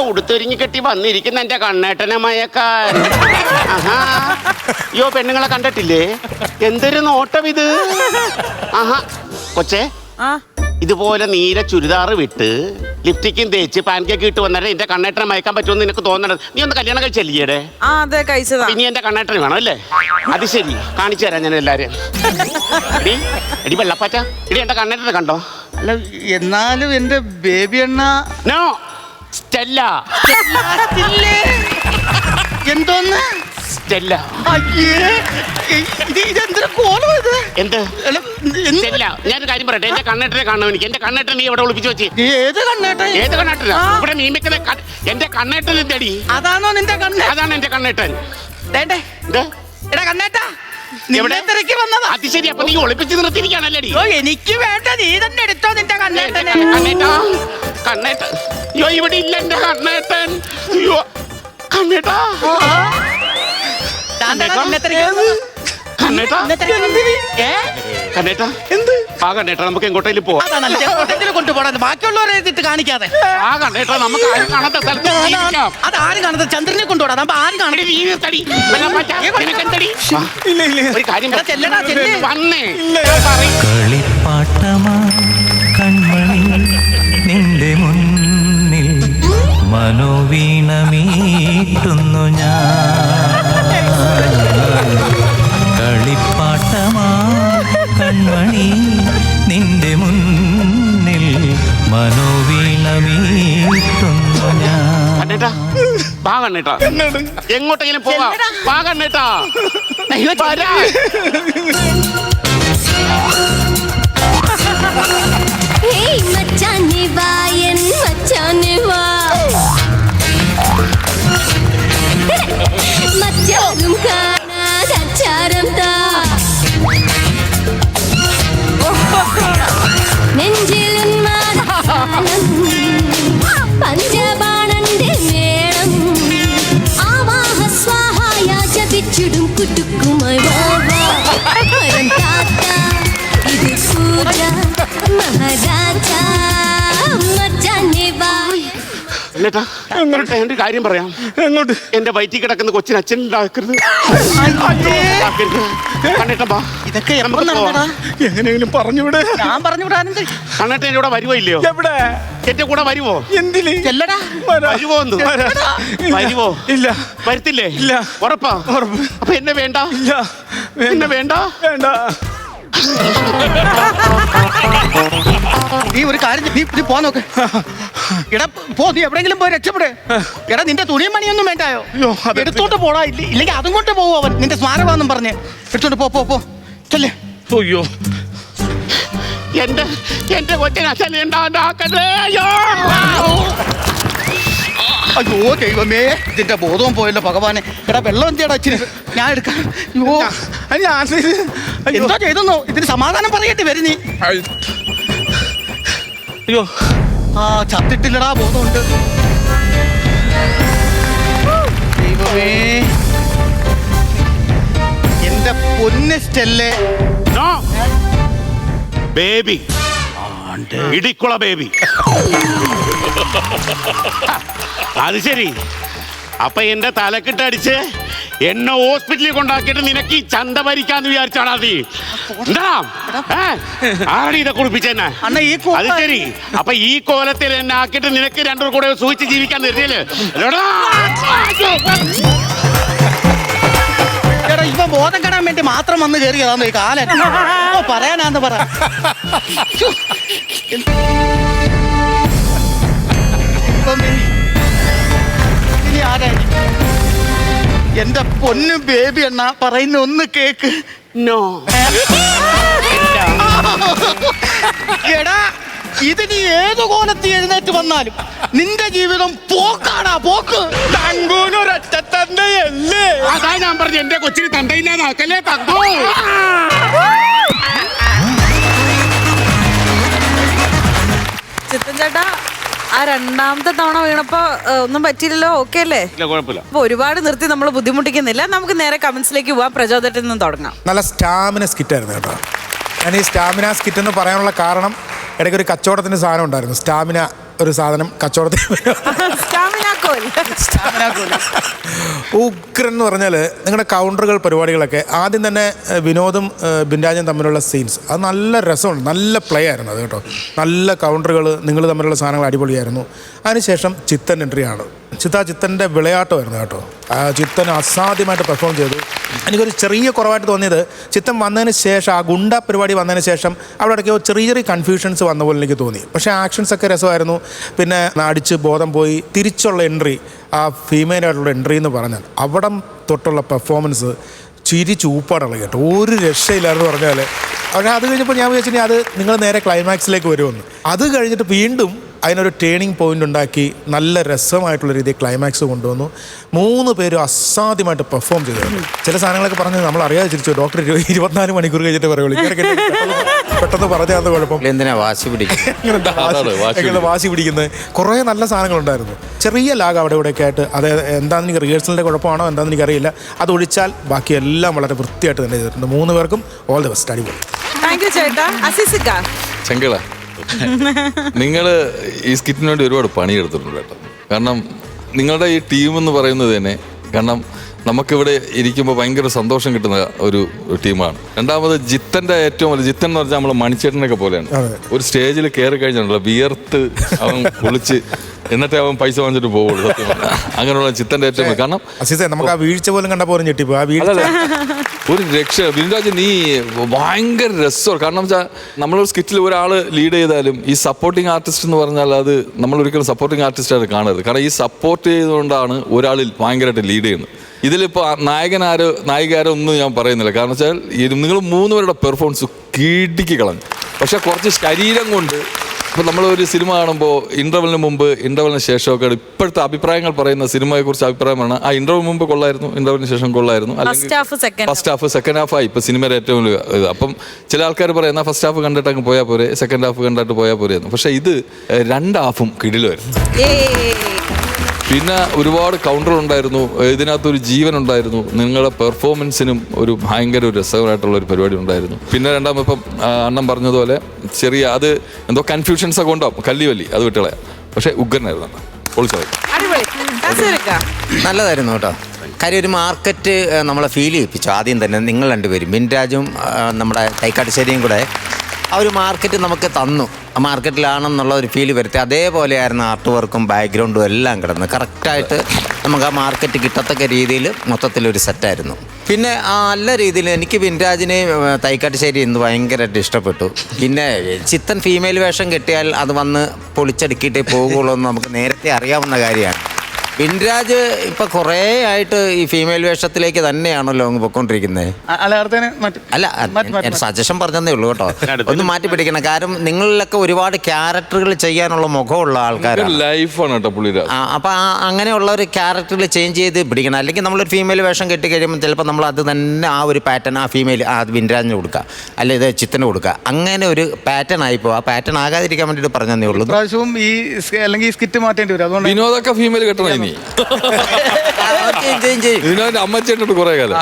ഉടുത്തൊരുങ്ങി കെട്ടി വന്നിരിക്കുന്ന എന്റെ കണ്ണേട്ടനെ മയക്കാൻ. അയ്യോ, പെണ്ണുങ്ങളെ കണ്ടിട്ടില്ലേ? എന്തൊരു നോട്ടം ഇത്. കൊച്ചേ, ഇതുപോലെ നീല ചുരിദാറ് വിട്ട് ലിപ്സ്റ്റിക്കും തേച്ച് പാൻകേക്ക് ഇട്ട് വന്നേരം എന്റെ കണ്ണേട്ടനെ മയക്കാൻ പറ്റുമെന്ന് നിനക്ക് തോന്നണത്. നീ ഒന്ന് കല്യാണം കഴിച്ചല്ലേടെ? ഇനി എന്റെ കണ്ണേട്ടന് വേണം അല്ലേ? അത് ശരി, കാണിച്ചു തരാം ഞാൻ എല്ലാരും. എടി വെള്ളപ്പാറ്റ, എടി എന്റെ കണ്ണേട്ടനെ കണ്ടോ? അല്ല എന്നാലും എന്റെ ബേബി എണ്ണ. No, Stella. എന്തോന്ന് സ്റ്റെല്ല? ഇതെന്തൊരു കോലം ഇത്? എന്ത് സ്റ്റെല്ല? ഞാനൊരു കാര്യം പറയട്ടെ, എന്റെ കണ്ണേട്ടനെ കാണണം എനിക്ക്. എന്റെ കണ്ണേട്ടൻ നീ എവിടെ ഒളിപ്പിച്ചു വെച്ച്? ഏത് കണ്ണേട്ടൻ? ഏത് കണ്ണേട്ടനാ ഇവിടെ മീമിക്കുന്ന? എന്റെ കണ്ണേട്ടൻ എന്തടി? അതാണോ നിന്റെ കണ്ണേട്ടൻ? അതാണ് എന്റെ കണ്ണേട്ടൻ. എടാ കണ്ണേട്ടാ, അത് ശരി, അപ്പൊ നീ ഒളിപ്പിച്ച് നിർത്തിയിരിക്കാണല്ലേടി? എനിക്ക് വേണ്ട, നീ തന്നെ എടുത്തോ നിന്റെ കണ്ണേട്ടനെ. കണ്ണേട്ടൻ അയ്യോ, ഇവിടെ ഇല്ല എന്റെ കണ്ണേട്ടൻ. അയ്യോ കണ്ണേട്ടാ, കണ്ണേട്ടാ എന്ത്? ആ കണ്ണേട്ടാ, നമുക്ക് എങ്ങോട്ടേലും പോവാം. കൊണ്ടുപോകാൻ ബാക്കിയുള്ളവരെ കാണിക്കാതെ. ആ കണ്ണേട്ടാ, നമുക്ക് ആരും കാണാത്ത സ്ഥലത്ത് അത് ആരും കാണാത്ത ചന്ദ്രനെ കൊണ്ടുപോടാ. നമുക്ക് ആരും കാണി. ഒരു കാര്യം വന്നേ. കളിപ്പാട്ടമാ കൺമണി നിന്റെ മുന്നിൽ മനോവീണമീട്ടുന്നു ഞാൻ കളിപ്പാട്ടമാ കൺമണി നിന്റെ മുന്നിൽ മനോവീണമീട്ടുന്നു ഞാൻ. കണ്ണേട്ടാ വാ കണ്ണേട്ടാ, എങ്ങോട്ടെങ്കിലും പോവാ. വാ കണ്ണേട്ടാ. വരാ. ഹേയ് മച്ചാനെ വാ എൻ മച്ചാനെ വാ മച്ചാരും കാണാതച്ചാരം താ നെഞ്ചിലുന്മാദാനം പഞ്ചബാണന്റെ മേളം ആവാഹ സ്വാഹായ ജപിച്ചിടും കുട്ടുക്കുമായി വാ വരം താത്ത ഇത് പൂജ മഹാരാജ മച്ചാനെ വാ. കണ്ണേട്ടാ എങ്ങോട്ട് എന്റെ കാര്യം പറയാം. എങ്ങോട്ട്? എന്റെ വയറ്റിൽ കിടക്കുന്ന കൊച്ചിന് അച്ഛൻ ഉണ്ടാക്കരുത്. കണ്ണേട്ടാ വാ. ഇതൊക്കെ നമുക്ക് എപ്പം പോവാം. നടന്നടാ? എങ്ങനെയെങ്കിലും പറഞ്ഞുവിടെ. ഞാൻ പറഞ്ഞു വിടാനെന്ത്? കണ്ണേട്ടൻ എന്റെ കൂടെ വരുവോ ഇല്ലയോ? എവിടെ? എന്റെ കൂടെ വരുവോ? എന്തിന്? ചെല്ലടാ. വരുവോ എന്ന്? വരുവോ? ഇല്ല. വരത്തില്ലേ? ഇല്ല. ഉറപ്പാ? ഉറപ്പ്. അപ്പൊ എന്നെ വേണ്ട? ഇല്ല. എന്നെ വേണ്ട? വേണ്ട. നീ ഒരു കാര്യം നീ പോ നോക്ക്. എടാ പോ, നീ എവിടെയെങ്കിലും പോയി രക്ഷപ്പെടേ. എടാ നിന്റെ തുണിയും മണിയൊന്നും വേണ്ടായോ? അയ്യോ, അത് എടുത്തോണ്ട് പോടാ. ഇല്ലെങ്കിൽ അതും കൊണ്ട് പോവും അവൻ. നിന്റെ സ്മാരകമാണെന്നും പറഞ്ഞ് എടുത്തോണ്ട് പോ പോ പോ ചെല്ലേ. അയ്യോ, എന്റെ കൊച്ചിന് അച്ഛൻ ഉണ്ടാക്കല്ലേ. അയ്യോ ദൈവമേ, ഇതിന്റെ ബോധവും പോയല്ലോ ഭഗവാനെ. എടാ വെള്ളം എന്തിയാടാ അച്ഛന്? ഞാൻ എടുക്കാം. അയ്യോ ഞാൻ എന്തോ ചെയ്തെന്നോ? ഇതിന് സമാധാനം പറയട്ടെ വരും നീ. അയ്യോ, ആ ചത്തിട്ടില്ലടാ, ബോധമുണ്ട്. ദൈവമേ, എന്റെ പൊന്ന് സ്റ്റെല്ലേ. No baby, Idikkula baby. അത് ശരി. അപ്പൊ എന്റെ തലക്കിട്ടടിച്ച് എന്നെ ഹോസ്പിറ്റലിൽ കൊണ്ടാക്കിയിട്ട് നിനക്ക് ഈ ചന്ത ഭരിക്കാന്ന് വിചാരിച്ചാടാ നീ? എന്താ ആടി ഇതെ കുളിപ്പിച്ചെന്നെ? അണ്ണ ഈ അത് ശരി. അപ്പൊ ഈ കോലത്തിൽ എന്നെ ആക്കിയിട്ട് നിനക്ക് രണ്ടു കൂടെ സൂചിച്ച് ജീവിക്കാൻ നിർത്തിയല്ലേ? എടാ ഇവ ബോധം കെടാൻ വേണ്ടി മാത്രം വന്ന് കയറിയതാന്ന് ഈ കാലൻ. ഓ പറയാനാന്ന് പറ. ഇനി ആരായിരിക്കും? എന്റെ പൊന്നു ബേബി അണ്ണ പറയുന്ന ഒന്ന് കേക്ക്. നോ. എടാ ഇത് നീ ഏതു കോലത്തിൽ എഴുന്നേറ്റ് വന്നാലും നിന്റെ ജീവിതം പോക്കാടാ, പോക്ക്. തങ്കൂനൊരൊറ്റ തന്തയല്ലേ? അതാ ഞാൻ പറഞ്ഞു എന്റെ കൊച്ചിന് തണ്ടയില്ലാതാക്കല്ലേ തങ്കു. ചിത്തൻ ചേട്ടാ, ആ രണ്ടാമത്തെ തവണ വീണപ്പോ ഒന്നും പറ്റിയില്ലല്ലോ? ഓക്കെ അല്ലേ? ഇല്ല, കുഴപ്പമില്ല. അപ്പൊ ഒരുപാട് നിർത്തി നമ്മൾ ബുദ്ധിമുട്ടിക്കുന്നില്ല. നമുക്ക് നേരെ കമന്റ്സിലേക്ക് പോവാം. പ്രചോദനത്തിൽ നിന്ന് തുടങ്ങാം. നല്ല സ്റ്റാമിന സ്കിറ്റായിരുന്നു കേട്ടോ. ഞാൻ ഈ സ്റ്റാമിന സ്കിറ്റ് എന്ന് പറയാനുള്ള കാരണം ഇടയ്ക്ക് ഒരു കച്ചവടത്തിൻ്റെ സാധനം ഉണ്ടായിരുന്നു. സ്റ്റാമിന ഒരു സാധനം കച്ചവടത്തിന് ഉഗ്രൻ എന്ന് പറഞ്ഞാൽ നിങ്ങളുടെ കൗണ്ടറുകൾ പരിപാടികളൊക്കെ ആദ്യം തന്നെ വിനോദും ബിൻരാജും തമ്മിലുള്ള സീൻസ് അത് നല്ല രസമുണ്ട്. നല്ല പ്ലേ ആയിരുന്നു അത് കേട്ടോ. നല്ല കൗണ്ടറുകൾ, നിങ്ങൾ തമ്മിലുള്ള സാധനങ്ങൾ അടിപൊളിയായിരുന്നു. അതിനുശേഷം ചിത്തൻ എൻട്രി ആണ്. ചിത്തൻ്റെ വിളയാട്ടമായിരുന്നു കേട്ടോ. ചിത്തൻ അസാധ്യമായിട്ട് പെർഫോം ചെയ്തു. എനിക്കൊരു ചെറിയ കുറവായിട്ട് തോന്നിയത് ചിത്തൻ വന്നതിന് ശേഷം, ആ ഗുണ്ട പരിപാടി വന്നതിന് ശേഷം അവിടെ ഇടയ്ക്ക് ചെറിയ ചെറിയ കൺഫ്യൂഷൻസ് വന്ന പോലെ എനിക്ക് തോന്നി. പക്ഷേ ആക്ഷൻസൊക്കെ രസമായിരുന്നു. പിന്നെ അടിച്ച് ബോധം പോയി തിരിച്ചുള്ള എൻട്രി, ആ ഫീമെയിലായിട്ടുള്ള എൻട്രി എന്ന് പറഞ്ഞാൽ അവിടം തൊട്ടുള്ള പെർഫോമൻസ് ചിരി ചൂപ്പാടുള്ള കേട്ടോ. ഒരു രക്ഷയില്ലായിരുന്നു പറഞ്ഞാൽ. പക്ഷേ അത് കഴിഞ്ഞപ്പോൾ ഞാൻ വിചാരിച്ചു അത് നിങ്ങൾ നേരെ ക്ലൈമാക്സിലേക്ക് വരുമെന്ന്. അത് കഴിഞ്ഞിട്ട് വീണ്ടും അതിനൊരു ടേണിംഗ് പോയിന്റ് ഉണ്ടാക്കി നല്ല രസമായിട്ടുള്ള രീതിയിൽ ക്ലൈമാക്സ് കൊണ്ടുവന്നു. 3 പേരും അസാധ്യമായിട്ട് പെർഫോം ചെയ്തു. ചില സാധനങ്ങളൊക്കെ പറഞ്ഞ് നമ്മൾ അറിയാതെ ചിരിച്ചു. ഡോക്ടർ 24 മണിക്കൂർ കഴിഞ്ഞിട്ട് പറയുള്ളൂ. പെട്ടെന്ന് പറഞ്ഞാൽ കുഴപ്പം എന്തിനാ വാശി ഇങ്ങനെ വാശി പിടിക്കുന്നത്. കുറേ നല്ല സാധനങ്ങളുണ്ടായിരുന്നു. ചെറിയ ലാഗ് അവിടെ ഇവിടെയൊക്കെ ആയിട്ട്. അതായത് എന്താണെന്ന് എനിക്ക് റിഹേഴ്സലിൻ്റെ കുഴപ്പമാണോ എന്താണെന്ന് എനിക്കറിയില്ല. അതൊഴിച്ചാൽ ബാക്കിയെല്ലാം വളരെ വൃത്തിയായിട്ട് തന്നെ ചെയ്തിട്ടുണ്ട്. 3 പേർക്കും ഓൾ ദി ബെസ്റ്റ്. അടിപൊളി. താങ്ക് യു ചേട്ടാ. അസീസിക്ക, ചെങ്കള നിങ്ങൾ ഈ സ്കിറ്റിന് വേണ്ടി ഒരുപാട് പണിയെടുത്തിട്ടുണ്ട് കേട്ടോ. കാരണം നിങ്ങളുടെ ഈ ടീം എന്ന് പറയുന്നത് തന്നെ, കാരണം നമുക്കിവിടെ ഇരിക്കുമ്പോൾ ഭയങ്കര സന്തോഷം കിട്ടുന്ന ഒരു ടീമാണ്. രണ്ടാമത് ജിത്തന്റെ ഏറ്റവും വലിയ ജിത്തൻ എന്ന് പറഞ്ഞാൽ നമ്മളെ മണിച്ചേട്ടനൊക്കെ പോലെയാണ്. ഒരു സ്റ്റേജിൽ കയറി കഴിഞ്ഞാൽ വിയർത്ത് അവൻ കുളിച്ച് എന്നിട്ടേ അവൻ പൈസ വാങ്ങിച്ചിട്ട് പോകുള്ളൂ. അങ്ങനെയുള്ള ചിത്തന്റെ ഏറ്റവും കാരണം നമുക്ക് ആ വീഴ്ച പോലും കണ്ട പോലും ഞെട്ടിപ്പോ ആ വീഴ്ച ഒരു രക്ഷ. ബിനുരാജ് നീ ഭയങ്കര രസമാണ്. കാരണം വെച്ചാൽ നമ്മളൊരു സ്കിറ്റിൽ ഒരാൾ ലീഡ് ചെയ്താലും ഈ സപ്പോർട്ടിങ് ആർട്ടിസ്റ്റ് എന്ന് പറഞ്ഞാൽ അത് നമ്മൾ ഒരിക്കലും സപ്പോർട്ടിങ് ആർട്ടിസ്റ്റായിട്ട് കാണരുത്. കാരണം ഈ സപ്പോർട്ട് ചെയ്തുകൊണ്ടാണ് ഒരാളിൽ ഭയങ്കരമായിട്ട് ലീഡ് ചെയ്യുന്നത്. ഇതിലിപ്പോൾ നായികാരോ ഒന്നും ഞാൻ പറയുന്നില്ല. കാരണം വെച്ചാൽ നിങ്ങൾ 3 പേരുടെ പെർഫോമൻസ് കീടിക്ക് കളഞ്ഞു. പക്ഷെ കുറച്ച് ശരീരം കൊണ്ട് ഇപ്പം നമ്മളൊരു സിനിമ കാണുമ്പോൾ ഇൻ്റർവെലിന് മുമ്പ് ഇൻ്റർവെലിന് ശേഷമൊക്കെ ഇപ്പോഴത്തെ അഭിപ്രായങ്ങൾ പറയുന്ന സിനിമയെക്കുറിച്ച് അഭിപ്രായം പറഞ്ഞാൽ ആ ഇൻ്റർവെൽ മുമ്പ് കൊള്ളായിരുന്നു, ഇൻ്റർവെലിന് ശേഷം കൊള്ളായിരുന്നു, അല്ലെങ്കിൽ ഫസ്റ്റ് ഹാഫ് സെക്കൻഡ് ഹാഫായി ഇപ്പോൾ സിനിമയുടെ ഏറ്റവും വലിയ ഇത്. അപ്പം ചില ആൾക്കാർ പറയുന്ന ഫസ്റ്റ് ഹാഫ് കണ്ടിട്ട് അങ്ങ് പോയാൽ പോരെ, സെക്കൻഡ് ഹാഫ് കണ്ടിട്ട് പോയാൽ പോരെയായിരുന്നു. പക്ഷേ ഇത് 2 ഹാഫും കിടിലുമായിരുന്നു. പിന്നെ ഒരുപാട് കൗണ്ടർ ഉണ്ടായിരുന്നു, ഇതിനകത്തൊരു ജീവൻ ഉണ്ടായിരുന്നു. നിങ്ങളുടെ പെർഫോമൻസിനും ഒരു ഭയങ്കര ഒരു രസകരമായിട്ടുള്ള ഒരു പരിപാടി ഉണ്ടായിരുന്നു. പിന്നെ രണ്ടാമത് ഇപ്പം അണ്ണൻ പറഞ്ഞതുപോലെ ചെറിയ അത് എന്തോ കൺഫ്യൂഷൻസ് ഒക്കെ ഉണ്ടാവും, കല്ലിവല്ലി അത് വിട്ടുകളയാം. പക്ഷേ ഉഗ്രനായിരുന്നു അണ്ണൻ, പൊളിച്ചത്. നല്ലതായിരുന്നു കേട്ടോ. കാര്യം ഒരു മാർക്കറ്റ് നമ്മളെ ഫീൽ ചെയ്യിപ്പിച്ചു ആദ്യം തന്നെ. നിങ്ങൾ രണ്ടുപേരും ബിൻരാജും നമ്മുടെ തൈക്കാട്ടുശ്ശേരിയും കൂടെ ആ ഒരു മാർക്കറ്റ് നമുക്ക് തന്നു. ആ മാർക്കറ്റിലാണെന്നുള്ള ഒരു ഫീൽ വരുത്തി. അതേപോലെയായിരുന്നു ആർട്ട് വർക്കും ബാക്ക്ഗ്രൗണ്ടും എല്ലാം കിടന്ന് കറക്റ്റായിട്ട് നമുക്ക് ആ മാർക്കറ്റ് കിട്ടത്തക്ക രീതിയിൽ മൊത്തത്തിലൊരു സെറ്റായിരുന്നു. പിന്നെ ആ നല്ല രീതിയിൽ എനിക്ക് ബിൻരാജിനെ തൈക്കാട്ടുശ്ശേരി എന്ന് ഭയങ്കരമായിട്ട് ഇഷ്ടപ്പെട്ടു. പിന്നെ ചിത്തൻ ഫീമെയിൽ വേഷം കെട്ടിയാൽ അത് വന്ന് പൊളിച്ചടുക്കിയിട്ടേ പോകുള്ളൂ എന്ന് നമുക്ക് നേരത്തെ അറിയാവുന്ന കാര്യമാണ്. ബിൻരാജ് ഇപ്പൊ കുറേ ആയിട്ട് ഈ ഫീമെയിൽ വേഷത്തിലേക്ക് തന്നെയാണല്ലോ അങ്ങ് പൊക്കോണ്ടിരിക്കുന്നത്. അല്ല, സജഷൻ പറഞ്ഞതേ ഉള്ളൂ കേട്ടോ. ഒന്ന് മാറ്റി പിടിക്കണം. കാരണം നിങ്ങളിലൊക്കെ ഒരുപാട് ക്യാരക്ടറുകൾ ചെയ്യാനുള്ള മുഖമുള്ള ആൾക്കാരാണ്. ലൈഫാണ് കേട്ടോ പുള്ളിയുടെ. അപ്പൊ അങ്ങനെയുള്ള ഒരു ക്യാരക്ടറിൽ ചേഞ്ച് ചെയ്ത് പിടിക്കണം. അല്ലെങ്കിൽ നമ്മളൊരു ഫീമെയിൽ വേഷം കെട്ടി കഴിയുമ്പോൾ ചിലപ്പോൾ നമ്മൾ അത് തന്നെ ആ ഒരു പാറ്റേൺ ആ ഫീമെയിൽ അത് ബിൻരാജിന് കൊടുക്കുക, അല്ലെ ഇത് ചിത്തന് കൊടുക്കുക. അങ്ങനെ ഒരു പാറ്റേൺ ആയിപ്പോ ആ പാറ്റേൺ ആകാതിരിക്കാൻ വേണ്ടിയിട്ട് പറഞ്ഞതേ ഉള്ളൂ. അല്ലെങ്കിൽ സ്കിറ്റ് മാറ്റേണ്ടി വരും. അതുകൊണ്ട് വിനോദൊക്കെ ഫീമെയിൽ കെട്ടണം. അമ്മച്ചേട്ടോട്ട് കുറെ കാലം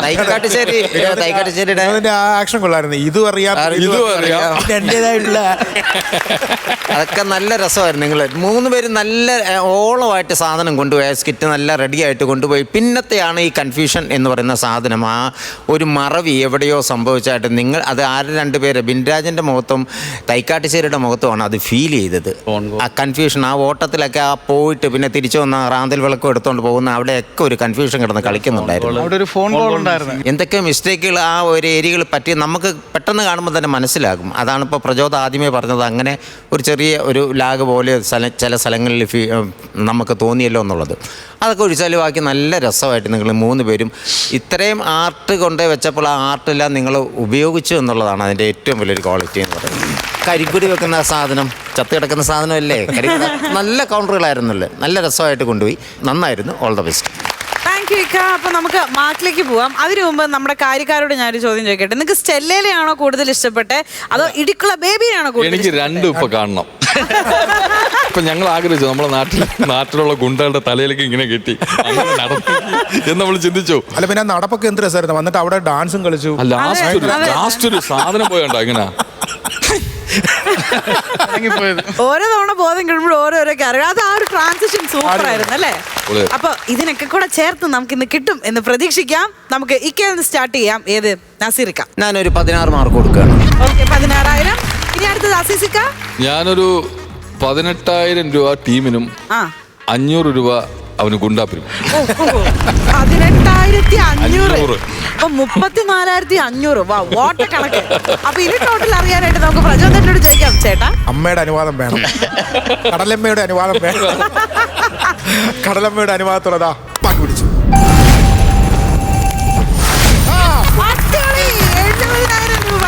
ആക്ഷൻ കൊള്ളായിരുന്നു. ഇതും അറിയാം അതൊക്കെ നല്ല രസമായിരുന്നു. നിങ്ങൾ 3 പേരും നല്ല ഓളമായിട്ട് സാധനം കൊണ്ടുപോയി. സ്കിറ്റ് നല്ല റെഡി ആയിട്ട് കൊണ്ടുപോയി. പിന്നത്തെയാണ് ഈ കൺഫ്യൂഷൻ എന്ന് പറയുന്ന സാധനം. ആ ഒരു മറവി എവിടെയോ സംഭവിച്ചായിട്ട് നിങ്ങൾ അത് 2 പേര് ബിൻരാജിന്റെ മുഖത്തും തൈക്കാട്ടുശ്ശേരിയുടെ മുഖത്തുമാണ് അത് ഫീൽ ചെയ്തത്. ആ കൺഫ്യൂഷൻ ആ ഓട്ടത്തിലൊക്കെ ആ പോയിട്ട് പിന്നെ തിരിച്ചു വന്ന റാന്തൽ വിളക്കും എടുത്തുകൊണ്ട് പോകുന്ന അവിടെയൊക്കെ ഒരു കൺഫ്യൂഷൻ കിടന്ന് കളിക്കുന്നുണ്ടായിരുന്നു. എന്തൊക്കെ മിസ്റ്റേക്കുകൾ ആ ഒരു ഏരിയകൾ പറ്റി നമുക്ക് പെട്ടെന്ന് കാണുമ്പോൾ തന്നെ മനസ്സിലാകും. അതാണിപ്പോൾ പ്രചോദം ആദ്യമേ പറഞ്ഞത്. അങ്ങനെ ഒരു ചെറിയ ഒരു ലാഗ് പോലെ ചില സ്ഥലങ്ങളിൽ നമുക്ക് തോന്നിയല്ലോ എന്നുള്ളത്. അതൊക്കെ ഒഴിച്ചാൽ ബാക്കി നല്ല രസമായിട്ട് നിങ്ങൾ 3 പേരും ഇത്രയും ആർട്ട് കൊണ്ടേ വെച്ചപ്പോൾ ആ ആർട്ടെല്ലാം നിങ്ങൾ ഉപയോഗിച്ചു എന്നുള്ളതാണ് അതിൻ്റെ ഏറ്റവും വലിയൊരു ക്വാളിറ്റി എന്ന് പറയുന്നത്. കരിക്കുടി വെക്കുന്ന സാധനം, ചത്ത് കിടക്കുന്ന സാധനമല്ലേ, നല്ല കൗണ്ടറുകളായിരുന്നല്ലേ. നല്ല രസമായിട്ട് കൊണ്ടുപോയി. നന്നായിരുന്നു. All the best. Thank you ഇക്ക. അപ്പൊ നമുക്ക് മാർക്കിലേക്ക് പോവാം. അതിനു മുമ്പ് നമ്മുടെ കാര്യക്കാരോട് ഞാനൊരു ചോദ്യം ചോദിക്കട്ടെ. നിങ്ങൾക്ക് സ്റ്റെല്ലയിലെയാണോ കൂടുതൽ ഇഷ്ടപ്പെട്ടെ അതോ ഇടുക്കുള്ള ബേബിയാണോ കൂടുതൽ? എനിക്ക് രണ്ടും ഇപ്പൊ കാണണം. ഇപ്പൊ ഞങ്ങൾ ആഗ്രഹിച്ചു നമ്മളെ നാട്ടിലുള്ള ഗുണ്ടകളുടെ തലയിലേക്ക് ഇങ്ങനെ കെട്ടി അങ്ങനെ നടന്നു എന്ന് നമ്മൾ ചിന്തിച്ചു. അല്ല പിന്നെ നടപ്പൊക്കെ എന്ത് രസമായിരുന്നു. വന്നിട്ട് അവിടെ ഡാൻസും കളിച്ചു. ലാസ്റ്റ് ഒരു സാധനം പോയണ്ടോ ഇങ്ങനെ ഓരോ തവണ ബോധം കിട്ടുമ്പോൾ ഓരോരോ കാര്യം. അത് ആ ഒരു ട്രാൻസിഷൻ സൂപ്പർ ആയിരുന്നു അല്ലേ. അപ്പൊ ഇതിനൊക്കെ കൂടെ ചേർത്ത് നമുക്ക് ഇന്ന് കിട്ടും എന്ന് പ്രതീക്ഷിക്കാം. നമുക്ക് ഇക്കന്ന് സ്റ്റാർട്ട് ചെയ്യാം. ഏത് നസീറിക്ക? ഞാനൊരു 16 മാർക്ക് കൊടുക്കുകയാണ്. ഓക്കെ, 16,000. ഇനി അടുത്തത് അസീസിക്ക? ഞാനൊരു 18,000 രൂപ ടീമിനും 500 രൂപ അവന് ഗുണ്ടാപ്പിനും. 18,500. അപ്പൊ 34,500. വാട്ട് കണക്ക്. അപ്പൊ ഇനി ടോട്ടൽ അറിയാനായിട്ട് നമുക്ക് പ്രചോദനോട് ചോദിക്കാം. ചേട്ടാ, അമ്മയുടെ അനുവാദം വേണം, കടലമ്മയുടെ അനുവാദം വേണം. കടലമ്മയുടെ അനുവാദത്തോടാ പാക്ക് പിടിച്ചു. 70,000 രൂപ.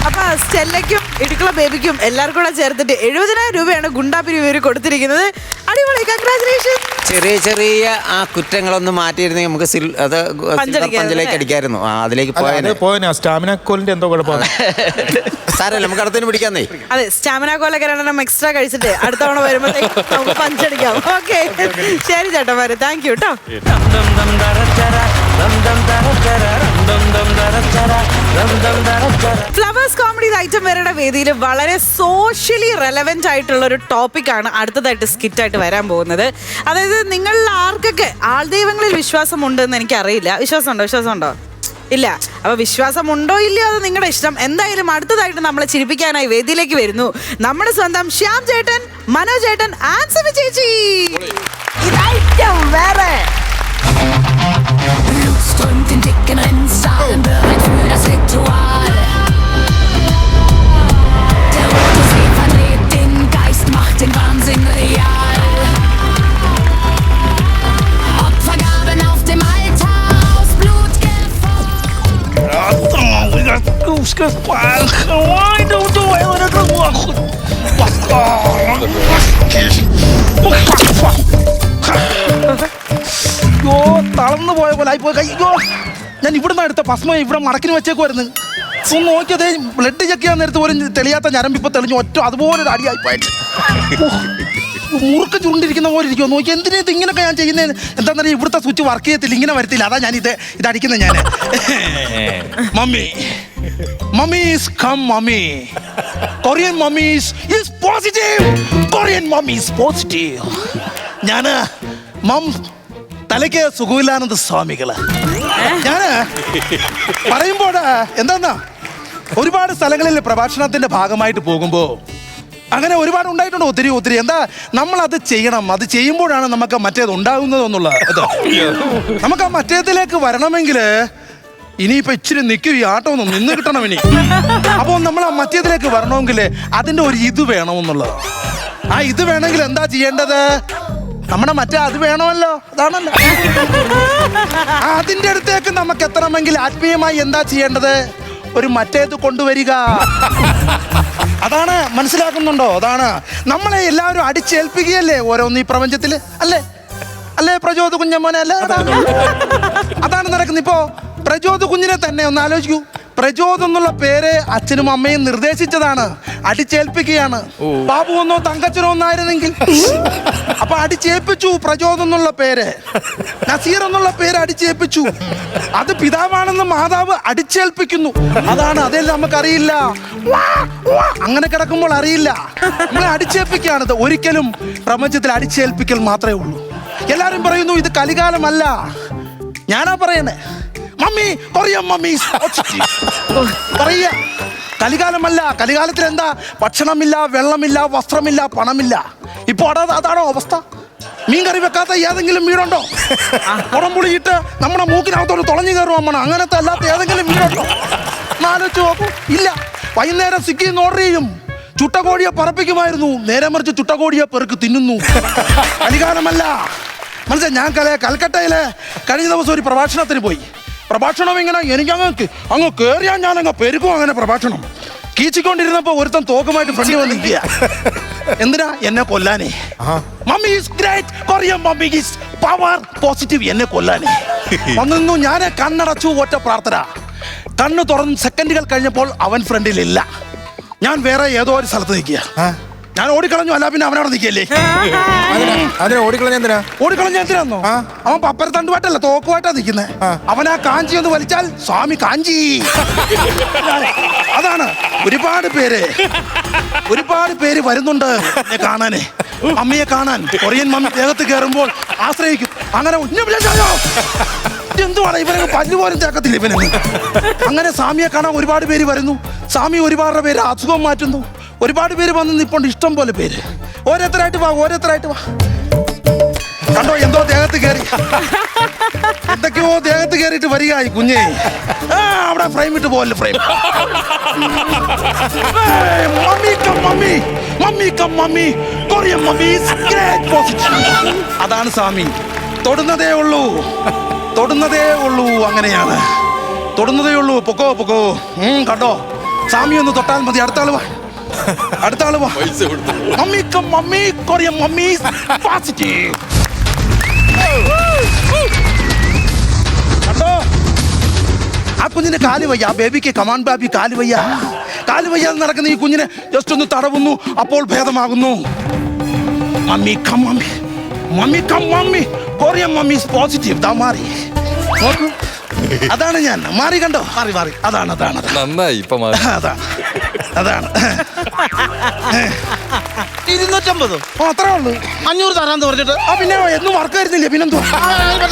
അപ്പൊ സ്റ്റെല്ലയ്ക്കും ഇടുക്കുള്ള ബേബിക്കും എല്ലാവർക്കും കൂടെ ചേർത്തിട്ട് 70,000 രൂപയാണ് ഗുണ്ടാപ്പിന് ഇവര് കൊടുത്തിരിക്കുന്നത്. അടിപൊളി, കൺഗ്രാറ്റുലേഷൻ. ചെറിയ ചെറിയ ആ കുറ്റങ്ങളൊന്നും മാറ്റിയിരുന്നെങ്കിൽ നമുക്ക് അത് പഞ്ചിലേക്ക് അടിക്കായിരുന്നു. അതിലേക്ക് പോയ സ്റ്റാമിന കോലിന്റെ എന്തോ കുഴപ്പമാണ്. സാരല്ല, നമുക്ക് അടുത്തതിന് പിടിക്കാന്നേ. അതെ, സ്റ്റാമിന കോലൊക്കെ 2 എക്സ്ട്രാ കഴിച്ചിട്ട് അടുത്ത തവണ വരുമ്പോഴത്തേക്ക് നമുക്ക് പഞ്ചടിക്കാം. ഓക്കെ, ശരി ചേട്ടന്മാര്, താങ്ക് യു കേട്ടോ. ഫ്ലവേഴ്സ് കോമഡി ഐറ്റം വരുടെ വേദിയിൽ വളരെ സോഷ്യലി റെലവെന്റ് ആയിട്ടുള്ള ഒരു ടോപ്പിക്കാണ് അടുത്തതായിട്ട് സ്കിറ്റായിട്ട് വരാൻ പോകുന്നത്. അതായത് നിങ്ങളിൽ ആർക്കൊക്കെ ആൾദൈവങ്ങളിൽ വിശ്വാസമുണ്ടെന്ന് എനിക്കറിയില്ല. വിശ്വാസമുണ്ടോ? ഇല്ല. അപ്പൊ വിശ്വാസമുണ്ടോ ഇല്ലയോ അത് നിങ്ങളുടെ ഇഷ്ടം. എന്തായാലും അടുത്തതായിട്ട് നമ്മളെ ചിരിപ്പിക്കാനായി വേദിയിലേക്ക് വരുന്നു നമ്മുടെ സ്വന്തം ശ്യാം ചേട്ടൻ, മനോജ് ചേട്ടൻ, ആൻസി ചേച്ചി. ഇതൈറ്റം വേറെ. Strömt den dicken Rennstall, bereit für das Ritual. Der rote See verdreht den Geist, macht den Wahnsinn real. Opfergaben auf dem Altar, aus Blut അയ്യോ, തളർന്നു പോയ പോലെ ആയിപ്പോയി. അയ്യോ, ഞാൻ ഇവിടുന്ന് എടുത്ത ഭസ്മം ഇവിടെ മടക്കിന് വെച്ചേക്കുമായിരുന്നു. ഒന്ന് നോക്കിയതേ, ബ്ലഡ് ചെക്ക് ചെയ്യാൻ നേരത്ത് പോലും തെളിയാത്ത ഞരമ്പിപ്പോ തെളിഞ്ഞു. ഒറ്റ അതുപോലെ ഒരു അടിയായി പോയിട്ട് മുറുക്ക് ചുരുണ്ടിരിക്കുന്ന പോലെ ഇരിക്കുമോ നോക്കി. എന്തിനാ ഇത് ഇങ്ങനെയൊക്കെ ഞാൻ ചെയ്യുന്നത്? എന്താണെന്നറിയാം, ഇവിടുത്തെ സ്വിച്ച് വർക്ക് ചെയ്യത്തില്ല, ഇങ്ങനെ വരത്തില്ല. അതാ ഞാൻ ഇതടിക്കുന്നത്. ഞാൻ mummies cum mummy, Korean mummies is positive, Korean mummies positive. ഞാന് തലയ്ക്ക് സുഖമില്ലാനന്ദ സ്വാമികള്. ഞാന് പറയുമ്പോൾ എന്താന്നാ, ഒരുപാട് സ്ഥലങ്ങളിൽ പ്രഭാഷണത്തിന്റെ ഭാഗമായിട്ട് പോകുമ്പോ അങ്ങനെ ഒരുപാട് ഉണ്ടായിട്ടുണ്ട്. ഒത്തിരി എന്താ, നമ്മൾ അത് ചെയ്യണം. അത് ചെയ്യുമ്പോഴാണ് നമുക്ക് മറ്റേത് ഉണ്ടാകുന്നത് എന്നുള്ളത്. നമുക്ക് ആ മറ്റേതിലേക്ക് വരണമെങ്കിൽ ഇനിയിപ്പോ ഇച്ചിരി നിൽക്കും, ഈ ആട്ടം ഒന്നും നിന്ന് കിട്ടണം ഇനി. അപ്പോൾ നമ്മൾ ആ മറ്റേതിലേക്ക് വരണമെങ്കിൽ അതിന്റെ ഒരു ഇത് വേണമെന്നുള്ളത്. ആ ഇത് വേണമെങ്കിൽ എന്താ ചെയ്യേണ്ടത്? നമ്മുടെ മറ്റേ അത് വേണമല്ലോ, അതാണല്ലോ. അതിന്റെ അടുത്തേക്ക് നമുക്ക് എത്തണമെങ്കിൽ ആത്മീയമായി എന്താ ചെയ്യേണ്ടത്? ഒരു മറ്റേത് കൊണ്ടുവരിക. അതാണ്, മനസ്സിലാക്കുന്നുണ്ടോ? അതാണ് നമ്മളെ എല്ലാവരും അടിച്ചേൽപ്പിക്കുകയല്ലേ ഓരോന്ന് ഈ പ്രപഞ്ചത്തില്, അല്ലേ പ്രചോദ കുഞ്ഞമ്മോനെ? അല്ലേ, അതാണ് നടക്കുന്നത്. ഇപ്പോ പ്രചോദ കുഞ്ഞിനെ തന്നെ ഒന്ന് ആലോചിക്കൂ. പ്രചോദ് എന്നുള്ള പേര് അച്ഛനും അമ്മയും നിർദ്ദേശിച്ചതാണ്, അടിച്ചേൽപ്പിക്കുകയാണ്. ബാബു ഒന്നോ തങ്കച്ചനോ ഒന്നായിരുന്നെങ്കിൽ അപ്പൊ അടിച്ചേൽപ്പിച്ചു പ്രചോദ് എന്നുള്ള പേര്. നസീർ എന്നുള്ള പേര് അടിച്ചേൽപ്പിച്ചു. അത് പിതാവാണെന്ന് മാതാവ് അടിച്ചേൽപ്പിക്കുന്നു. അതാണ്, അതെല്ലാം നമുക്കറിയില്ല. അങ്ങനെ കിടക്കുമ്പോൾ അറിയില്ല. നമ്മളെ അടിച്ചേൽപ്പിക്കുകയാണത്. ഒരിക്കലും പ്രപഞ്ചത്തിൽ അടിച്ചേൽപ്പിക്കൽ മാത്രമേ ഉള്ളൂ. എല്ലാരും പറയുന്നു ഇത് കലികാലമല്ല. ഞാനാ പറയണേ, മമ്മി കൊറിയൻ മമ്മി പറയ. കലികാലമല്ല. കലികാലത്തിൽ എന്താ? ഭക്ഷണമില്ല, വെള്ളമില്ല, വസ്ത്രമില്ല, പണമില്ല. ഇപ്പൊ അതാണോ അവസ്ഥ? മീൻ കറി വെക്കാത്ത ഏതെങ്കിലും വീടുണ്ടോ? കുടംപുളിയിട്ട് നമ്മുടെ മൂക്കിനകത്തോട് തുളഞ്ഞു കയറുവാണ്. അങ്ങനത്തെ അല്ലാത്ത ഏതെങ്കിലും വീടുണ്ടോ? ആലോചിച്ച് നോക്കൂ. ഇല്ല. വൈകുന്നേരം സ്വിഗ്ഗിന്ന് ഓർഡർ ചെയ്യും. ചുട്ടകോഴിയെ പറപ്പിക്കുമായിരുന്നു, നേരെ മറിച്ച് ചുട്ടകോഴിയെ പെറുക്ക് തിന്നുന്നു. കലികാലമല്ല. മനസ്സിലായി? ഞാൻ കൽക്കട്ടയിലെ കഴിഞ്ഞ ദിവസം ഒരു പ്രഭാഷണത്തിന് പോയി. പ്രഭാഷണം ഇങ്ങനെ അങ്ങ് കയറിയാൽ ഞാനങ്ങ് പെരുക്കും. അങ്ങനെ പ്രഭാഷണം കീച്ചിക്കൊണ്ടിരുന്നപ്പോ ഒരുത്തൻ തോക്കുമായിട്ട് ഫ്രണ്ട് വന്ന് നിൽക്കുക. എന്തിനാ? എന്നെ കൊല്ലാനേ. Mummy is great, Korean mummy is power positive. എന്നെ കൊല്ലാനേ വന്നു. ഞാൻ കണ്ണടച്ചു, ഒറ്റ പ്രാർത്ഥന. കണ്ണ് തുറന്ന് സെക്കൻഡുകൾ കഴിഞ്ഞപ്പോൾ അവൻ ഫ്രണ്ടിലില്ല. ഞാൻ വേറെ ഏതോ ഒരു സ്ഥലത്ത് നിൽക്കുക. ഞാൻ ഓടിക്കളഞ്ഞു. അല്ല പിന്നെ അവനവിടെ നിൽക്കല്ലേ? ഓടിക്കളഞ്ഞ എന്തിനാന്നോ? അവൻ പപ്പരത്തണ്ടുമായിട്ടല്ല, തോക്കുമായിട്ടാ നിൽക്കുന്നത്. അവൻ ആ കാഞ്ചി ഒന്ന് വലിച്ചാൽ സ്വാമി കാഞ്ചി. അതാണ്. ഒരുപാട് പേര് വരുന്നുണ്ട് എന്നെ കാണാനേ, അമ്മയെ കാണാൻ. കൊറിയൻ മമ്മി ദേഹത്ത് കയറുമ്പോൾ ആശ്രയിക്കും. അങ്ങനെ എന്തുവാണ് ഇവനെ പല്ല് പോലും തേക്കത്തില്ല ഇവനെ. അങ്ങനെ സ്വാമിയെ കാണാൻ ഒരുപാട് പേര് വരുന്നു. സ്വാമി ഒരുപാട് പേര് അസുഖം മാറ്റുന്നു. ഒരുപാട് പേര് വന്ന് നിൽപ്പുണ്ട്, ഇഷ്ടം പോലെ പേര്. ഓരോരുത്തരായിട്ട് വാ. കണ്ടോ, എന്തോ ദേഹത്ത് കയറി, എന്തൊക്കെയോ ദേഹത്ത് കയറിയിട്ട് വരിക ഈ കുഞ്ഞേ. അവിടെ ഫ്രെയിം ഇട്ട് പോവല്ലേ, frame. Mummy Korean mummy is great positive. അതാണ് സ്വാമി. തൊടുന്നതേ ഉള്ളൂ. അങ്ങനെയാണ്, തൊടുന്നതേ ഉള്ളൂ. പൊക്കോ. കണ്ടോ, സ്വാമി ഒന്ന് തൊട്ടാൽ മതി. അടുത്ത ആള് വാ. Mummy Korean mummy positive. കണ്ടോ, ആ കുഞ്ഞിന് കാല് വയ്യ. ആ ബേബിക്ക് കമാൻ ബേബി കാല് വയ്യാതെ നടക്കുന്ന ഈ കുഞ്ഞിനെ ജസ്റ്റ് ഒന്ന് തടവുന്നു, അപ്പോൾ ഭേദമാകുന്നു. Mummy come mummy Korean mummy positive. ദാ മാറി നോക്കൂ. അതാണ് ഞാൻ. മാറി കണ്ടോ? മാറി മാറി. അതാണ് അതാണ് അതാണ്. നന്നായി ഇപ്പൊ മാറി. അതാണ് അതാണ് 250. അത്രേ ഉള്ളൂ. 500 തരാന്ന് പറഞ്ഞിട്ട് പിന്നെ എന്നും വർക്ക് വരുന്നില്ലേ? പിന്നെന്തോ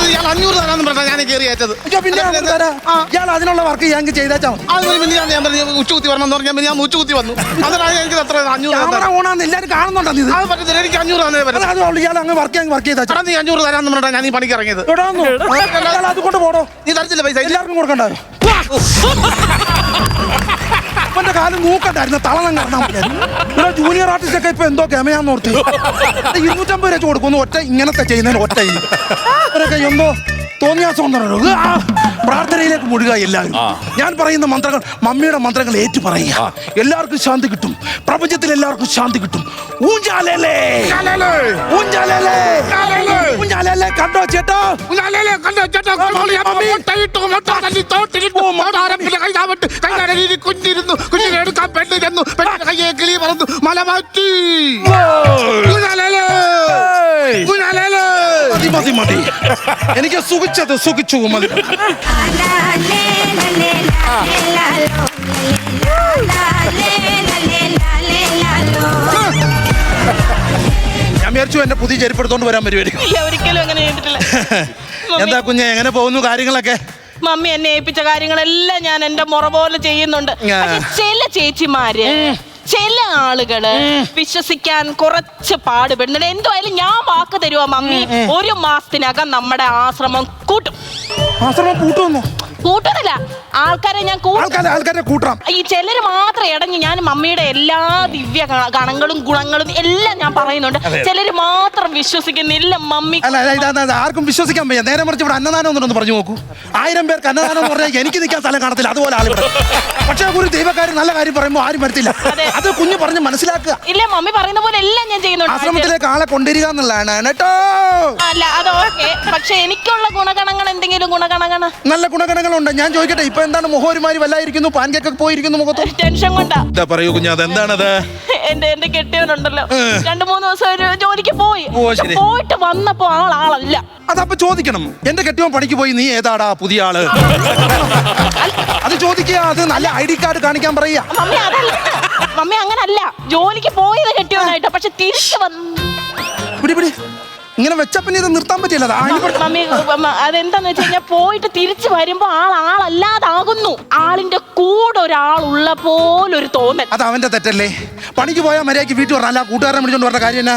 ഇയാൾ 500 തരാന്ന് പറഞ്ഞാ ഞാൻ കയറി അയച്ചത്. പിന്നെ ഇയാൾ അതിനുള്ള വർക്ക് ഞങ്ങൾക്ക് ചെയ്താച്ചാ മതി. ഞാൻ പറഞ്ഞു ഉച്ചകുത്തി വരണം എന്ന് പറഞ്ഞാൽ ഞാൻ ഉച്ചകുത്തി വന്നു. അതാണ് എനിക്ക് അത്ര 500 ഓണാന്ന് എല്ലാവരും കാണുന്നുണ്ടോ? അത് പറ്റത്തില്ല. എനിക്ക് 500 തന്നെ പറ്റും. ഇയാൾ അങ്ങ് വർക്ക് ചെയ്താ നീ 500 തരാന്ന് പറഞ്ഞാൽ ഞാൻ ഈ പണിക്ക് ഇറങ്ങിയത്. അതുകൊണ്ട് പോടോ. നീ തരത്തില്ല പൈസ. എല്ലാവർക്കും കൊടുക്കണ്ടോ? അവന്റെ കാലം മൂക്കണ്ടായിരുന്നു. തളനം കാരണം ഇവിടെ ജൂനിയർ ആർട്ടിസ്റ്റ് ഒക്കെ ഇപ്പൊ എന്തോ ഗമയാന്ന് ഓർത്ത് 250 രൂപ കൊടുക്കുന്നു. ഒറ്റ ഇങ്ങനത്തെ ചെയ്യുന്നതിന് ഒറ്റ അവരൊക്കെ എന്തോ തോന്നിയാസം പ്രാർത്ഥനയിലേക്ക് മുഴുക എല്ലാവരും. ഞാൻ പറയുന്ന മന്ത്രങ്ങൾ മമ്മിയുടെ മന്ത്രങ്ങൾ ഏറ്റു പറയുക. എല്ലാവർക്കും ശാന്തി കിട്ടും. പ്രപഞ്ചത്തിൽ എല്ലാവർക്കും ശാന്തി കിട്ടും. ഊഞ്ചാലേ ഊഞ്ചാലേ ഊഞ്ചാലേ കണ്ടോ ചേട്ടോ? കുഞ്ഞിരുന്നു കുഞ്ഞിനെടുക്കാൻ പെണ്ണ് ചെന്നു. പെണ്ണിന്റെ കയ്യെ കിളി പറന്നു മല മാറ്റി. മതി മതി മതി. എനിക്ക് സുഖിച്ചത് സുഖിച്ചു മതി. ഞാൻ വിചാരിച്ചു എന്റെ പുതിയ ചെരുപ്പെടുത്തോണ്ട് വരാൻ വരുമായിരിക്കും. ഒരിക്കലും അങ്ങനെ ചെയ്തിട്ടില്ല. എന്താ കുഞ്ഞെ, എങ്ങനെ പോകുന്നു കാര്യങ്ങളൊക്കെ? മമ്മി എന്നെ ഏൽപ്പിച്ച കാര്യങ്ങളെല്ലാം ഞാൻ എന്റെ മുറ പോലെ ചെയ്യുന്നുണ്ട്. പക്ഷെ ചില ചേച്ചിമാര് ചില ആളുകള് വിശ്വസിക്കാൻ കുറച്ച് പാടുപെടുന്നുണ്ട്. എന്തായാലും ഞാൻ വാക്ക് തരുവാ മമ്മി, 1 മാസത്തിനകം നമ്മുടെ ആശ്രമം കൂട്ടും. ആശ്രമം കൂട്ടുമെന്നോ? കൂട്ടുന്നില്ല, ആൾക്കാരെ ഞാൻ ആൾക്കാരെ കൂട്ടാം. ഈ ചിലര് മാത്രം ഇടഞ്ഞ് ഞാൻ മമ്മിയുടെ എല്ലാ ദിവ്യ ഗണങ്ങളും ഗുണങ്ങളും എല്ലാം ഞാൻ പറയുന്നുണ്ട്. ചിലര് മാത്രം വിശ്വസിക്കുന്നില്ല മമ്മി. ആർക്കും വിശ്വസിക്കാൻ വയ്യ. നേരെ മറിച്ച് ഇവിടെ അന്നദാനം ഒന്നുണ്ടെന്ന് പറഞ്ഞു നോക്കൂ. 1000 പേർക്ക് അന്നദാനം എന്ന് പറഞ്ഞാൽ എനിക്ക് നിൽക്കാൻ സ്ഥലം കാണത്തില്ല. അതുപോലെ ആളുകൾ. പക്ഷെ ഒരു ദൈവക്കാരൻ നല്ല കാര്യം പറയുമ്പോൾ ആരും വരത്തില്ല. അത് കുഞ്ഞു പറഞ്ഞ് മനസ്സിലാക്കുക. ഇല്ല, മമ്മി പറയുന്ന പോലെ എല്ലാം ഞാൻ ചെയ്യുന്നുണ്ട്. ആശ്രമത്തിലേക്ക് ആളെ കൊണ്ടുവരിക എന്നുള്ളതാണ് കേട്ടോ. അല്ല അത് ഓക്കെ. പക്ഷെ എനിക്കുള്ള ഗുണഗണങ്ങൾ എന്തെങ്കിലും ഗുണഗണങ്ങൾ നല്ല ഗുണഗണങ്ങളുണ്ട്. ഞാൻ ചോദിക്കട്ടെ, ഇപ്പൊ എന്താണ് മുഖോരുമാരി വല്ലായിരിക്കുന്നു? പാൻകേക്ക് പോയിരിക്കുന്നു മുഖത്ത്. ടെൻഷൻ കൊണ്ടാ. പറയൂ കുഞ്ഞാ, അതെന്താണത്? എന്റെ കെട്ടിയവനുണ്ടല്ലോ 2-3 ദിവസം ഒരു ജോലിക്ക് പോയി. പോയിട്ട് വന്നപ്പോ ആളല്ല. അതപ്പൊ ചോദിക്കണം, എന്റെ കെട്ടിയവൻ പണിക്ക് പോയി, നീ ഏതാടാ പുതിയ ആള്? അത് ചോദിക്കുക. അത് നല്ല ID കാർഡ് കാണിക്കാൻ പറയാ. മമ്മി അതല്ല, മമ്മി അങ്ങനല്ല. ജോലിക്ക് പോയത് കെട്ടിയവനായിട്ടോ, പക്ഷെ തിരിച്ചു വന്നു. ഇങ്ങനെ വെച്ച പിന്നെ ഇത് നിർത്താൻ പറ്റില്ല. മമ്മി അതെന്താന്ന് വെച്ച് കഴിഞ്ഞാൽ പോയിട്ട് തിരിച്ചു വരുമ്പോ ആളല്ലാതാകുന്നു. ആളിന്റെ കൂടെ ഒരാളുള്ള പോലൊരു തോന്നൽ. അത് അവന്റെ തെറ്റല്ലേ? പണിക്ക് പോയാൽ മര്യാദയ്ക്ക് വീട്ടിൽ പറഞ്ഞാൽ കൂട്ടുകാരനെ വിളിച്ചോണ്ട് പറഞ്ഞ കാര്യം എന്നാ?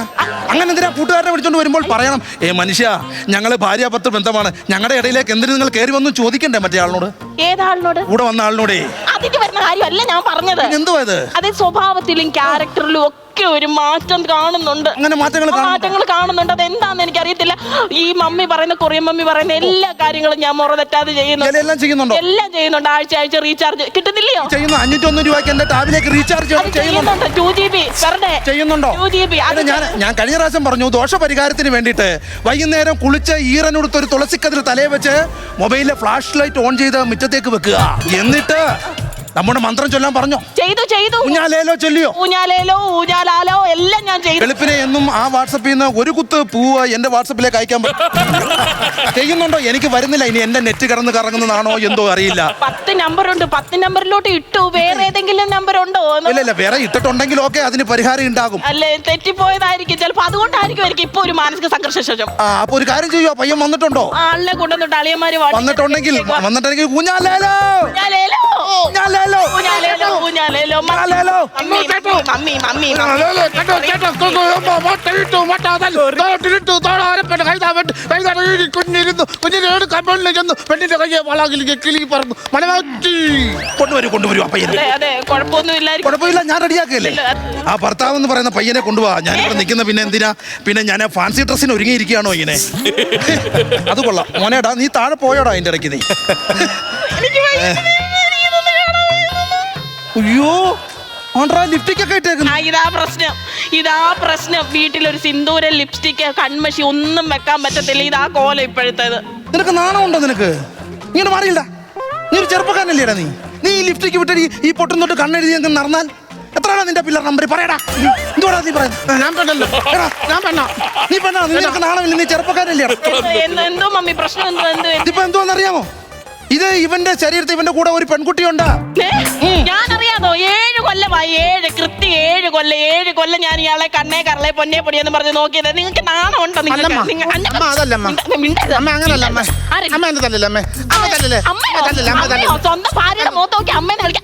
അങ്ങനെ എന്തിനാ കൂട്ടുകാരനെ വിളിച്ചോണ്ട് വരുമ്പോൾ പറയണം, മനുഷ്യ, ഞങ്ങള് ഭാര്യാഭർത്തൃ ബന്ധമാണ്, ഞങ്ങളുടെ ഇടയിലേക്ക് എന്തിനു നിങ്ങൾ കയറി വന്നു ചോദിക്കണ്ടേ മറ്റേ ആളിനോട്? ഏതാളിനോട്? കൂടെ വന്ന ആളിനോടേ. അതിന് വരുന്ന കാര്യമല്ല ഞാൻ പറഞ്ഞത്. എന്തുവാ ഇത്? അത് സ്വഭാവത്തിലും ക്യാരക്ടറിലും ഒക്കെ ഒരു മാറ്റം കാണുന്നുണ്ട്. അങ്ങനെ മാറ്റങ്ങൾ കാണുന്നുണ്ട്. അതെന്താന്ന് എനിക്കറിയത്തില്ല. ഈ മമ്മി പറയുന്ന കൊറിയൻ മമ്മി പറയുന്ന എല്ലാ കാര്യങ്ങളും ഞാൻ മുറ തെറ്റാതെ ചെയ്യുന്നുണ്ട്. എല്ലാം ചെയ്യുന്നുണ്ട്. ആഴ്ച റീചാർജ് കിട്ടുന്നില്ലയോ? 501 രൂപയ്ക്ക് എന്റെ ടാബിലേക്ക് റീചാർജ് ചെയ്യുന്നുണ്ട്. 2GB ചെയ്യുന്നുണ്ടോ? 2GB. ഞാൻ കഴിഞ്ഞ പ്രാവശ്യം പറഞ്ഞു, ദോഷപരിഹാരത്തിന് വേണ്ടിയിട്ട് വൈകുന്നേരം കുളിച്ച് ഈറനെടുത്ത് ഒരു തുളസിക്കതിൽ തലയെ വെച്ച് മൊബൈലിലെ ഫ്ലാഷ് ലൈറ്റ് ഓൺ ചെയ്ത് മുറ്റത്തേക്ക് വെക്കുക. എന്നിട്ട് നമ്മുടെ മന്ത്രം ചൊല്ലാൻ പറഞ്ഞോ? ചെയ്തു. ഊഞ്ഞാലേലോ ചൊല്ലിയോ? ഊഞ്ഞാലാലോ എല്ലാം ഞാൻ ചെയ്തു. വെളുപ്പിനെ എന്നും ആ വാട്സപ്പിൽ നിന്ന് ഒരു കുത്ത് പൂവ് എന്റെ വാട്സപ്പിലേക്ക് അയക്കാൻ ചെയ്യുന്നുണ്ടോ? എനിക്ക് വരുന്നില്ല. ഇനി എന്റെ നെറ്റ് കിടന്ന് കറങ്ങുന്നതാണോ എന്തോ അറിയില്ല. 10 നമ്പറുണ്ട്. 10 നമ്പറിലോട്ട് ഇട്ടു. വേറെ ഏതെങ്കിലും നമ്പർ ഉണ്ടോ? ഇല്ല, വേറെ ഇട്ടിട്ടുണ്ടെങ്കിൽ ഓക്കെ, അതിന് പരിഹാരം ഉണ്ടാകും. അല്ലേ, തെറ്റിപ്പോയതായിരിക്കും ചിലപ്പോ. അതുകൊണ്ടായിരിക്കും എനിക്ക് ഇപ്പൊ ഒരു മാനസിക സംഘർഷം. അപ്പൊ ഒരു കാര്യം ചെയ്യുക, പയ്യൻ വന്നിട്ടുണ്ടോ? ആളിനെ കൊണ്ടുവന്നിട്ട് അളിയന്മാര് വന്നിട്ടുണ്ടെങ്കിൽ ഊഞ്ഞാലേലോ കുഞ്ഞിരുന്നു കുഞ്ഞിനെടുക്കാൻ പെണ്ണിന് ചെന്നു. പെണ്ണിന്റെ കയ്യെ വളകിലേക്ക് കിളി പറന്നു മല മാറ്റി. കൊണ്ടുവരൂ. കുഴപ്പമില്ല, ഞാൻ റെഡിയാക്കല്ലേ. ആ ഭർത്താവ് എന്ന് പറയുന്ന പയ്യനെ കൊണ്ടുപോവാ. ഞാനിവിടെ നിൽക്കുന്ന പിന്നെ എന്തിനാ? പിന്നെ ഞാൻ ഫാൻസി ഡ്രസ്സിന് ഒരുങ്ങിയിരിക്കുകയാണോ ഇങ്ങനെ? അത് കൊള്ളാം മോനേടാ. നീ താഴെ പോയോടാ അതിന്റെ ഇടയ്ക്ക്? നീ അയ്യോ ലിപ്സ്റ്റിക് ഒക്കെ ഇട്ടേക്കുന്നു. ഇതാ പ്രശ്നം. വീട്ടിലൊരു സിന്ദൂര ലിപ്സ്റ്റിക് കൺമഷി ഒന്നും വെക്കാൻ പറ്റത്തില്ല. ഇതാ കോലം ഇപ്പോഴത്തേത്. നിനക്ക് നാണമുണ്ടോ? നിനക്ക് ഇങ്ങനെ മാറിയില്ല. നീ ഒരു ചെറുപ്പക്കാരനല്ലേടാ? നീ ഈ ലിപ്സ്റ്റിക് വിട്ടി ഈ പൊട്ടും തൊട്ട് കണ്ണെഴുതി നടന്നാൽ എത്രയാണ് നിന്റെ പിള്ളേർ നമ്പർ? പറയടാ. എന്തുവാടാ നീ പറയുന്നത്? നീ പെണ്ണാ? നിനക്ക് നാണമില്ല. നീ ചെറുപ്പക്കാരനല്ലേ? എന്തോ മമ്മി പ്രശ്നം? ഇതിപ്പോ എന്തോന്നറിയാമോ? ഇത് ഇവന്റെ ശരീരത്തിൽ ഇവന്റെ കൂടെ ഒരു പെൺകുട്ടിയുണ്ട്. ഞാനറിയാതോ 7 കൊല്ലമായി 7 കൊല്ലം ഞാൻ ഇയാളെ കണ്ണേ കരളെ പൊന്നേ പൊടിയെന്ന് പറഞ്ഞ് നോക്കിയത്. നിങ്ങൾക്ക് നാണം ഉണ്ടോ? അതല്ല സ്വന്തം ഭാര്യയുടെ മുഖത്ത് നോക്കി അമ്മേനെ വിളിക്കാം.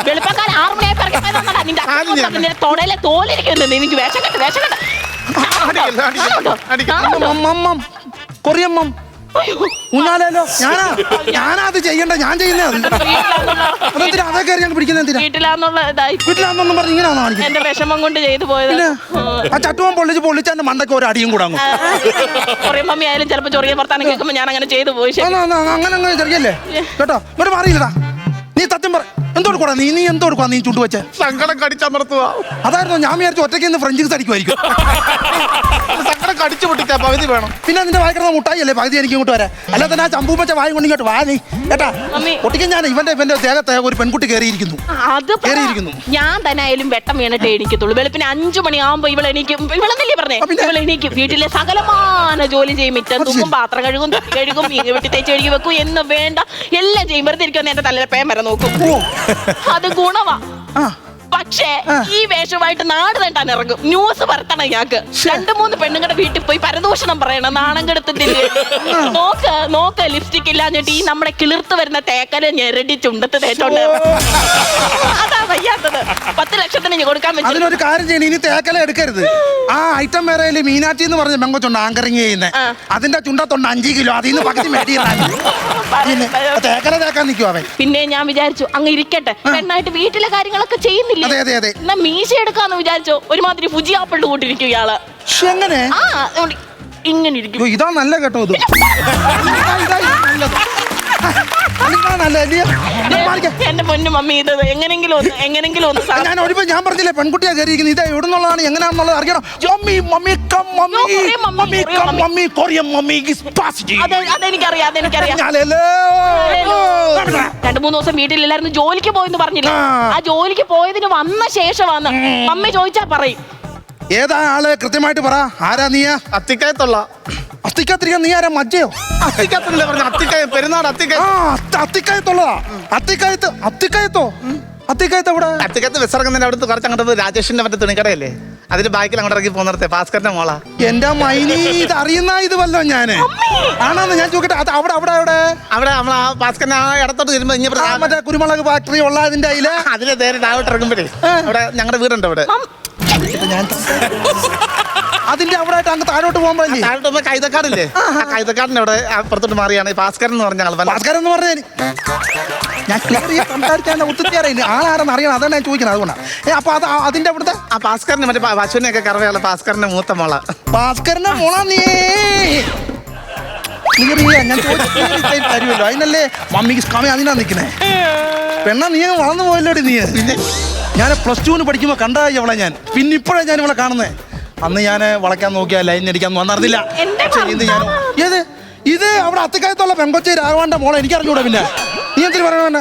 വെളുപ്പക്കാരൻ 6 മണിയായി പിറക്കി നിന്റെ തൊടയിലെ തോലിരിക്കുന്നുണ്ട്. എനിക്ക് വേഷം കെട്ട് കൊറിയമ്മം ഊഞ്ഞാലോ ഞാനാ അത് ചെയ്യണ്ട, ഞാൻ ചെയ്യുന്നത് അതൊക്കെ അറിയാൻ പിടിക്കുന്നത് വീട്ടിലാന്നുള്ള വീട്ടിലാന്നൊന്നും പറഞ്ഞ് ഇങ്ങനെയാണോ കാണിക്കുന്നത്? എന്റെ വിഷമം കൊണ്ട് ചെയ്തു പോയത്. ആ ചട്ടുവൻ പൊള്ളിച്ച് എന്റെ മണ്ടയ്ക്ക് ഒരു അടിയും കൂടാങ്ങും. കൊറിയൻ മമ്മി ആയാലും ചിലപ്പോ ചൊറിയ വർത്താനം കേൾക്കുമ്പോ ഞാൻ അങ്ങനെ ചെയ്തു പോയി. അങ്ങനെ ചെറിയല്ലേ കേട്ടോ? ഇങ്ങോട്ട് മാറിയില്ലടാ. നീ സത്യം പറ, എന്തോടുക്കൂടാ നീ എന്തോടുക്കാ നീ ചുണ്ടു വെച്ചേ? സങ്കടം കടിച്ചമർത്തുക. അതായിരുന്നു ഞാൻ വിചാരിച്ചു ഒറ്റയ്ക്ക് നിന്ന് ഫ്രഞ്ച് അടിക്കുമായിരിക്കും. സങ്കടം കടിച്ചു പൊട്ടിച്ചാ പകുതി വേണം. പിന്നെ നിന്റെ വായിക്കുന്ന മുട്ടായി അല്ലേ പകുതി എനിക്ക് ഇങ്ങോട്ട് വരാം. അല്ലാതെ തന്നെ ആ ചമ്പൂ വെച്ച വായി കൊണ്ട് ഇങ്ങോട്ട് വാ നീ കേട്ടാ. ഒട്ടിക്കാൻ ഞാൻ ഇവന്റെ ദേഹത്തെ ഒരു പെൺകുട്ടി കയറിയിരിക്കുന്നു. ഞാൻ തന്നെ ആയാലും വെട്ടം വീണിട്ടേ എണീക്കത്തുള്ളൂ. വെളുപ്പിന് 5 മണിയാകുമ്പോ ഇവളെന്നല്ലേ പറഞ്ഞേ, ഇവളെണീക്കും. വീട്ടിലെ സകലമാന ജോലി ചെയ്യും. മിറ്റം തൂക്കും, പാത്രം കഴുകും, കഴുകും, വെട്ടി തേച്ച് കഴുകി വെക്കും എന്ന് വേണ്ട എല്ലാം ചെയ്യും. വെറുതെ ഇരിക്കുമെന്ന് എന്റെ തലയിലെ പേൻ വരെ നോക്കും. അത് ഗുണവാ. പക്ഷേ ഈ വേഷമായിട്ട് നാട് തട്ടാൻ ഇറങ്ങും. ന്യൂസ് പറത്തണം ഇയാൾക്ക്. 2-3 പെണ്ണുങ്ങളുടെ വീട്ടിൽ പോയി പരദൂഷണം പറയണം. നാണം കെടുത്തിട്ടില്ലേ? നോക്ക് ലിപ്സ്റ്റിക് ഇല്ലാഞ്ഞിട്ട് ഈ നമ്മുടെ കിളിർത്ത് വരുന്ന തേക്കല ഞെരടി ചുണ്ടത്ത് തേച്ചോണ്ട് അതാ വയ്യാത്തത്. 10 ലക്ഷത്തിന് ഞാൻ കൊടുക്കാൻ പറ്റും. അതിനൊരു കാര്യം ചെയ്യണം, ഇനി തേക്കല എടുക്കരുത്. ആ ഐറ്റം വേറെ മീനാറ്റി എന്ന് പറഞ്ഞ മെങ്കൊച്ചുണ്ട് ആങ്കറിങ് ചെയ്യുന്നത്. അതിന്റെ ചുണ്ടത്തുണ്ട് 5 കിലോ. അതിൽ നിന്ന് പകുതി തേക്കല തേക്കാൻ നിൽക്കും അവൻ. പിന്നെ ഞാൻ വിചാരിച്ചു അങ്ങ് ഇരിക്കട്ടെ, പെണ്ണായിട്ട് വീട്ടിലെ കാര്യങ്ങളൊക്കെ ചെയ്യുന്നില്ല. എന്നാ മീശ എടുക്കാന്ന് വിചാരിച്ചോ? ഒരുമാതിരി ഫുജി ആപ്പിളിന്റെ കൂട്ടിരിക്കും ഇയാള്. ഇങ്ങനെ ഇരിക്കും. ഇതാ നല്ല കേട്ടോ. എന്റെ പൊന്നു മമ്മി, ഇത് എങ്ങനെങ്കിലും ഒന്ന് ഞാൻ പറഞ്ഞില്ലേ പെൺകുട്ടിയാ കയറിയിരിക്കുന്നത്. ഇത് എവിടുന്നുള്ളതാണ് എങ്ങനെയാണെന്നുള്ളത് അറിയണം. അതെനിക്കറിയാം. 2-3 ദിവസം വീട്ടിലില്ലായിരുന്നു. ജോലിക്ക് പോയെന്ന് പറഞ്ഞില്ല. ആ ജോലിക്ക് പോയതിന് വന്ന ശേഷമാണ് മമ്മി ചോദിച്ചാ പറയും. ഏതാ ആള് കൃത്യമായിട്ട് പറ. ആരാ നീ? അത്തിക്കയത്തുള്ള അത്തിക്കത്തിരിക്കാൻ നീ ആരാ? മജ്ജയോ? അത്തിക്കത്തല്ലേ പറഞ്ഞ അത്തിക്കയം പെരുന്നാട് അത്തിക്കയത്തുള്ളതാ. അത്തിക്കയത്തോ? അത്തിക്കയത്ത് എവിടെ? അത്തിക്കയത്ത് വിസർഗത്തിന്റെ അടുത്ത് കുറച്ച് അങ്ങോട്ട് രാജേഷിന്റെ മറ്റേ തുണിക്കടയല്ലേ, അതിന്റെ ബാക്കിൽ അങ്ങോട്ട് ഇറങ്ങി പോകുന്നിടത്തെ ഭാസ്കരന്റെ മോളാ. എന്റെ മൈനി ഇത് അറിയുന്ന ഇത് വല്ലോ ഞാന് ആണോന്ന് ഞാൻ ചോദിക്കട്ടെ. അത് അവിടെ നമ്മളാ ഭാസ്കരൻ ഇടത്തോട്ട് വരുമ്പോ മറ്റേ കുരുമുളക് ഫാക്ടറി ഉള്ള അതിന്റെ അതിലെ നേരെ താഴോട്ട് ഇറങ്ങുമ്പോഴേ അവിടെ ഞങ്ങളുടെ വീടുണ്ട്. അവിടെ അതിന്റെ അവിടെ അങ്ങ് താഴോട്ട് പോകുമ്പോഴല്ലേ താഴോട്ട് കൈതക്കാടില്ലേ, ആ കൈതക്കാടിന്റെ അവിടെ അപ്പുറത്തോട്ട് മാറിയാണ് ഭാസ്കരൻ എന്ന് പറഞ്ഞ ആൾ. ഭാസ്കരൻ എന്ന് പറഞ്ഞ ഞാൻ സംസാരിക്കാൻ ഒത്തുചേറിയില്ല. ആളാരെന്ന് അറിയണം, അതാണ് ഞാൻ ചോദിക്കുന്നത്. അതുകൊണ്ടാണ്. അപ്പൊ അതിന്റെ അവിടുത്തെ ആ ഭാസ്കരന് മറ്റേ പശുവിനെയൊക്കെ കറവയുള്ള ഭാസ്കരന്റെ മൂത്ത മോള. ഭാസ്കരന്റെ മോളാ നീ? ഞാൻ തരുമല്ലോ അതിനല്ലേ മമ്മിക്ക് സ്വാമി അതിനാ നിൽക്കണേ. പെണ്ണ നീ വളർന്നു പോയല്ലോടി നീ. പിന്നെ ഞാൻ +2 പഠിക്കുമ്പോ കണ്ടായി അവളെ ഞാൻ. പിന്നെ ഇപ്പോഴാണ് ഞാൻ ഇവളെ കാണുന്നേ. അന്ന് ഞാൻ വളയ്ക്കാൻ നോക്കിയാ ലൈൻ അടിക്കാൻ വന്നറിഞ്ഞില്ല. ഇത് അവിടെ അത്തിക്കായത്തുള്ള പെങ്കൊച്ചി രാഘവന്റെ മോളെ എനിക്ക് അറിഞ്ഞൂടാ. പിന്നെ നീ എന്തിനു പറയണ?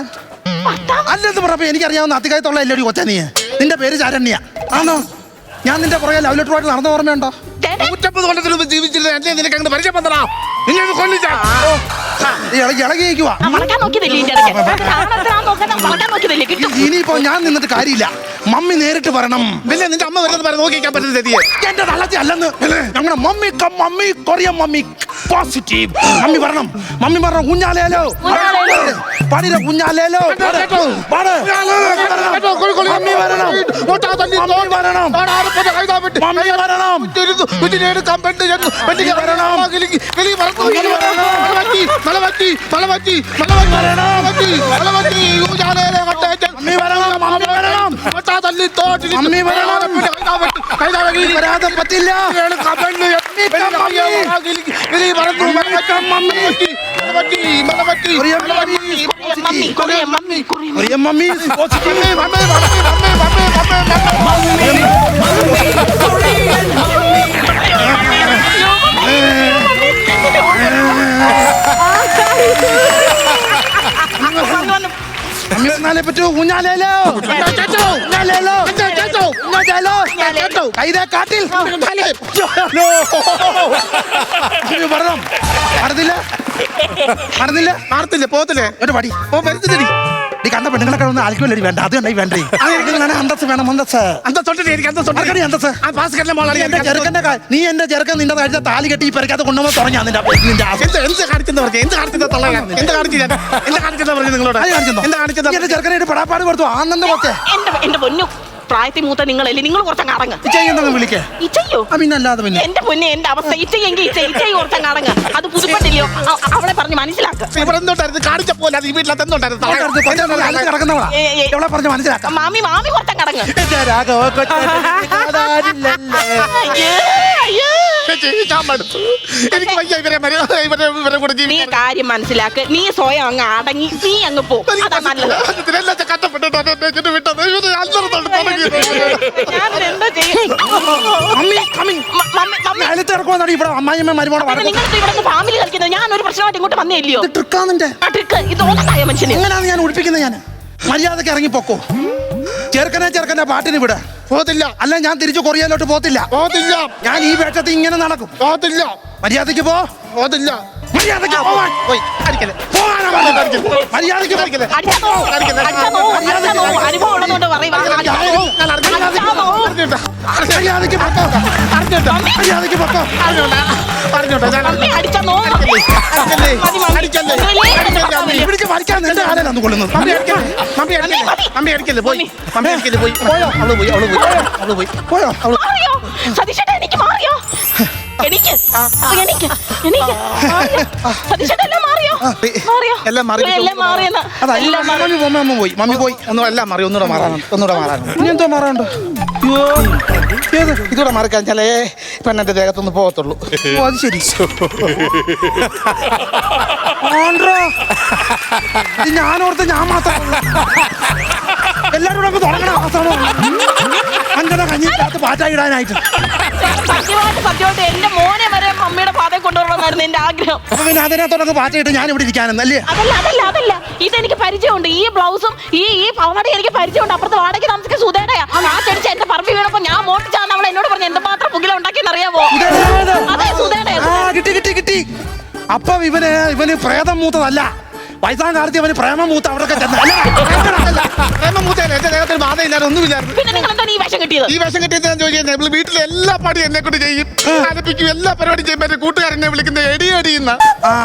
അല്ലെന്ന് പറഞ്ഞപ്പോ എനിക്കറിയാവുന്ന അത്തിക്കായത്തുള്ള എല്ലടി കൊച്ചാ നീ. നിന്റെ പേര് ചാരണ്യ ആണോ? ഞാൻ നിന്റെ പുറകെ ലവ് ലെറ്ററുമായിട്ട് നടന്ന ഓർമ്മയുണ്ടോ? 150 കൊല്ലത്തിന് മുമ്പ് ജീവിച്ചിരുന്ന നിനക്ക് അങ്ങ് പരിചയപ്പെടാ. ഇനിയിപ്പോ ഞാൻ നിന്നിട്ട് കാര്യമില്ല. മമ്മി നേരിട്ട് പറയണം. പിന്നെ നിന്റെ അമ്മ വരുന്നത് നോക്കിക്കാൻ പറ്റുന്ന എന്റെ തള്ളത്തി അല്ലെന്ന്. ഞങ്ങളുടെ mummy Korean mummy positive. Mummy പറയണം. ഊഞ്ഞാലേലോ പാടില്ല. ഊഞ്ഞാലേലോ പറ്റില്ല. പറ്റൂ. ഊഞ്ഞാലേലോ കൈതേ കാട്ടിൽ മാറത്തില്ലേ പോകത്തില്ലേ ഒരു പടി നീ കണ്ട പെണ്ണുങ്ങളൊക്കെ ഒന്ന് ആൽക്കുമല്ലേ വേണ്ട അത് കണ്ടായി വേണ്ടേ അന്തസ് വേണം നീ എന്റെ ചെറുക്കൻ നിന്റെ കഴിച്ച താലി കെട്ടി ഈ പെരക്കകത്ത് കൊണ്ടുപോയി തുടങ്ങി നിന്റെ എന്റെ ചെറുക്കനായിട്ട് പെടാപ്പാട് കൊടുത്തു ആനന്ദ പോത്തെ എന്റെ പൊന്നു പ്രായത്തിൽ മൂത്ത നിങ്ങളല്ലേ നിങ്ങൾ കുറച്ചങ്ങ് അടങ്ങ് വിളിക്കേ ഇച്ചയ്യോ പിന്നല്ലാതെ പിന്നെ എന്റെ പൊന്നെ എന്റെ അവസ്ഥ ഇച്ചയെങ്കിൽ ഇച്ചയി കുറച്ചങ്ങ് അടങ്ങ് അത് പുതുപ്പെട്ടില്ലയോ അവളെ പറഞ്ഞ് മനസ്സിലാക്കുക കാണിച്ച പോലെ ഈ വീട്ടിലെന്തുണ്ടായിരുന്നു മാമി കുറച്ചങ്ങ് അടങ്ങ് എനിക്ക് വയ്യ ഇവരെ കൂടെ നീ കാര്യം മനസ്സിലാക്ക് നീ സ്വയം അങ്ങ് അടങ്ങി നീ അങ്ങ് പോ അതാ നല്ലത് ഞാൻ എന്താ ഇവിടെ ഫാമിലി കളിക്കുന്നത് ഞാൻ ഒരു പ്രശ്നമായിട്ട് ഇങ്ങോട്ട് വന്നേ ഇല്ലയോ ഇത് ഓണായ മനുഷ്യന് എങ്ങനെയാണ് ഞാൻ ഒഴിപ്പിക്കുന്നത് ഞാൻ മര്യാദക്ക് ഇറങ്ങിപ്പോക്കോ ചെറുക്കനെ പാട്ടിന് വിട പോകത്തില്ല അല്ല ഞാൻ തിരിച്ചു കൊറിയയിലോട്ട് പോകത്തില്ല ഞാൻ ഈ വേഷത്തിൽ ഇങ്ങനെ നടക്കും പോകത്തില്ല മര്യാദക്ക് പോകത്തില്ല മര്യാദക്ക് പോവാൻ മര്യാദക്ക് സതീഷേട്ടാ എനിക്ക് മാറിയോ എനിക്ക് മമ്മി പോയി എല്ലാം മാറി ഒന്നുകൂടെ മാറാനുണ്ട് ഇനി എന്തോ മാറാനുണ്ട് ഇതൂടെ മാറിക്കാഞ്ഞാലേ പെണ്ണിന്റെ ദേഹത്തൊന്ന് പോകത്തുള്ളൂ അത് ശരി ഞാനോർത്ത് ഞാൻ മാത്രം എല്ലാരും കൂടെ തുടങ്ങണം അങ്ങനെ കഞ്ഞിക്കകത്ത് പാറ്റായിടാനായിട്ട് സത്യമായിട്ട് എന്റെ മോനെ വരെ മമ്മിയുടെ പാതയെ കൊണ്ടുവരണമെന്നായിരുന്നു എന്റെ ആഗ്രഹം. അപ്പൊ പിന്നെ അതിനകത്തോടൊക്കെ പാറ്റയിട്ട് ഞാൻ ഇവിടെ ഇരിക്കാനെന്നല്ലേ? അതല്ല ഇതെനിക്ക് പരിചയമുണ്ട്. ഈ ബ്ലൗസും ഈ പവടി എനിക്ക് പരിചയമുണ്ട്. അപ്പുറത്ത് വാടകയ്ക്ക് താമസിക്കാൻ സുധേടയാ. ആ ചെടിച്ച എന്റെ പറമ്പി വീണപ്പോ ഞാൻ മോട്ടിച്ചാന്ന് അവൾ എന്നോട് പറഞ്ഞു എന്തുമാത്രം പുകില ഉണ്ടാക്കിയെന്ന് അറിയാമോ? അതെ സുധേടയാ. കിട്ടി. അപ്പൊ ഇവന് പ്രേതം മൂത്തതല്ല, വയസ്സാൻ കാലത്ത് അവന് പ്രേമം മൂത്ത അവിടെ പിന്നെ നിങ്ങൾ എന്താണ് ഈ വേഷം കിട്ടിയത്? ഈ വേഷം കിട്ടിയത് ഞാൻ ചോദിക്കുന്നത് വീട്ടിലെ എല്ലാ പണിയും എന്നെ കൊണ്ട് ചെയ്യും, ആലപ്പിക്കും, എല്ലാ പരിപാടി ചെയ്യുമ്പോൾ എന്റെ കൂട്ടുകാരനെ വിളിക്കുന്ന എടിയെന്ന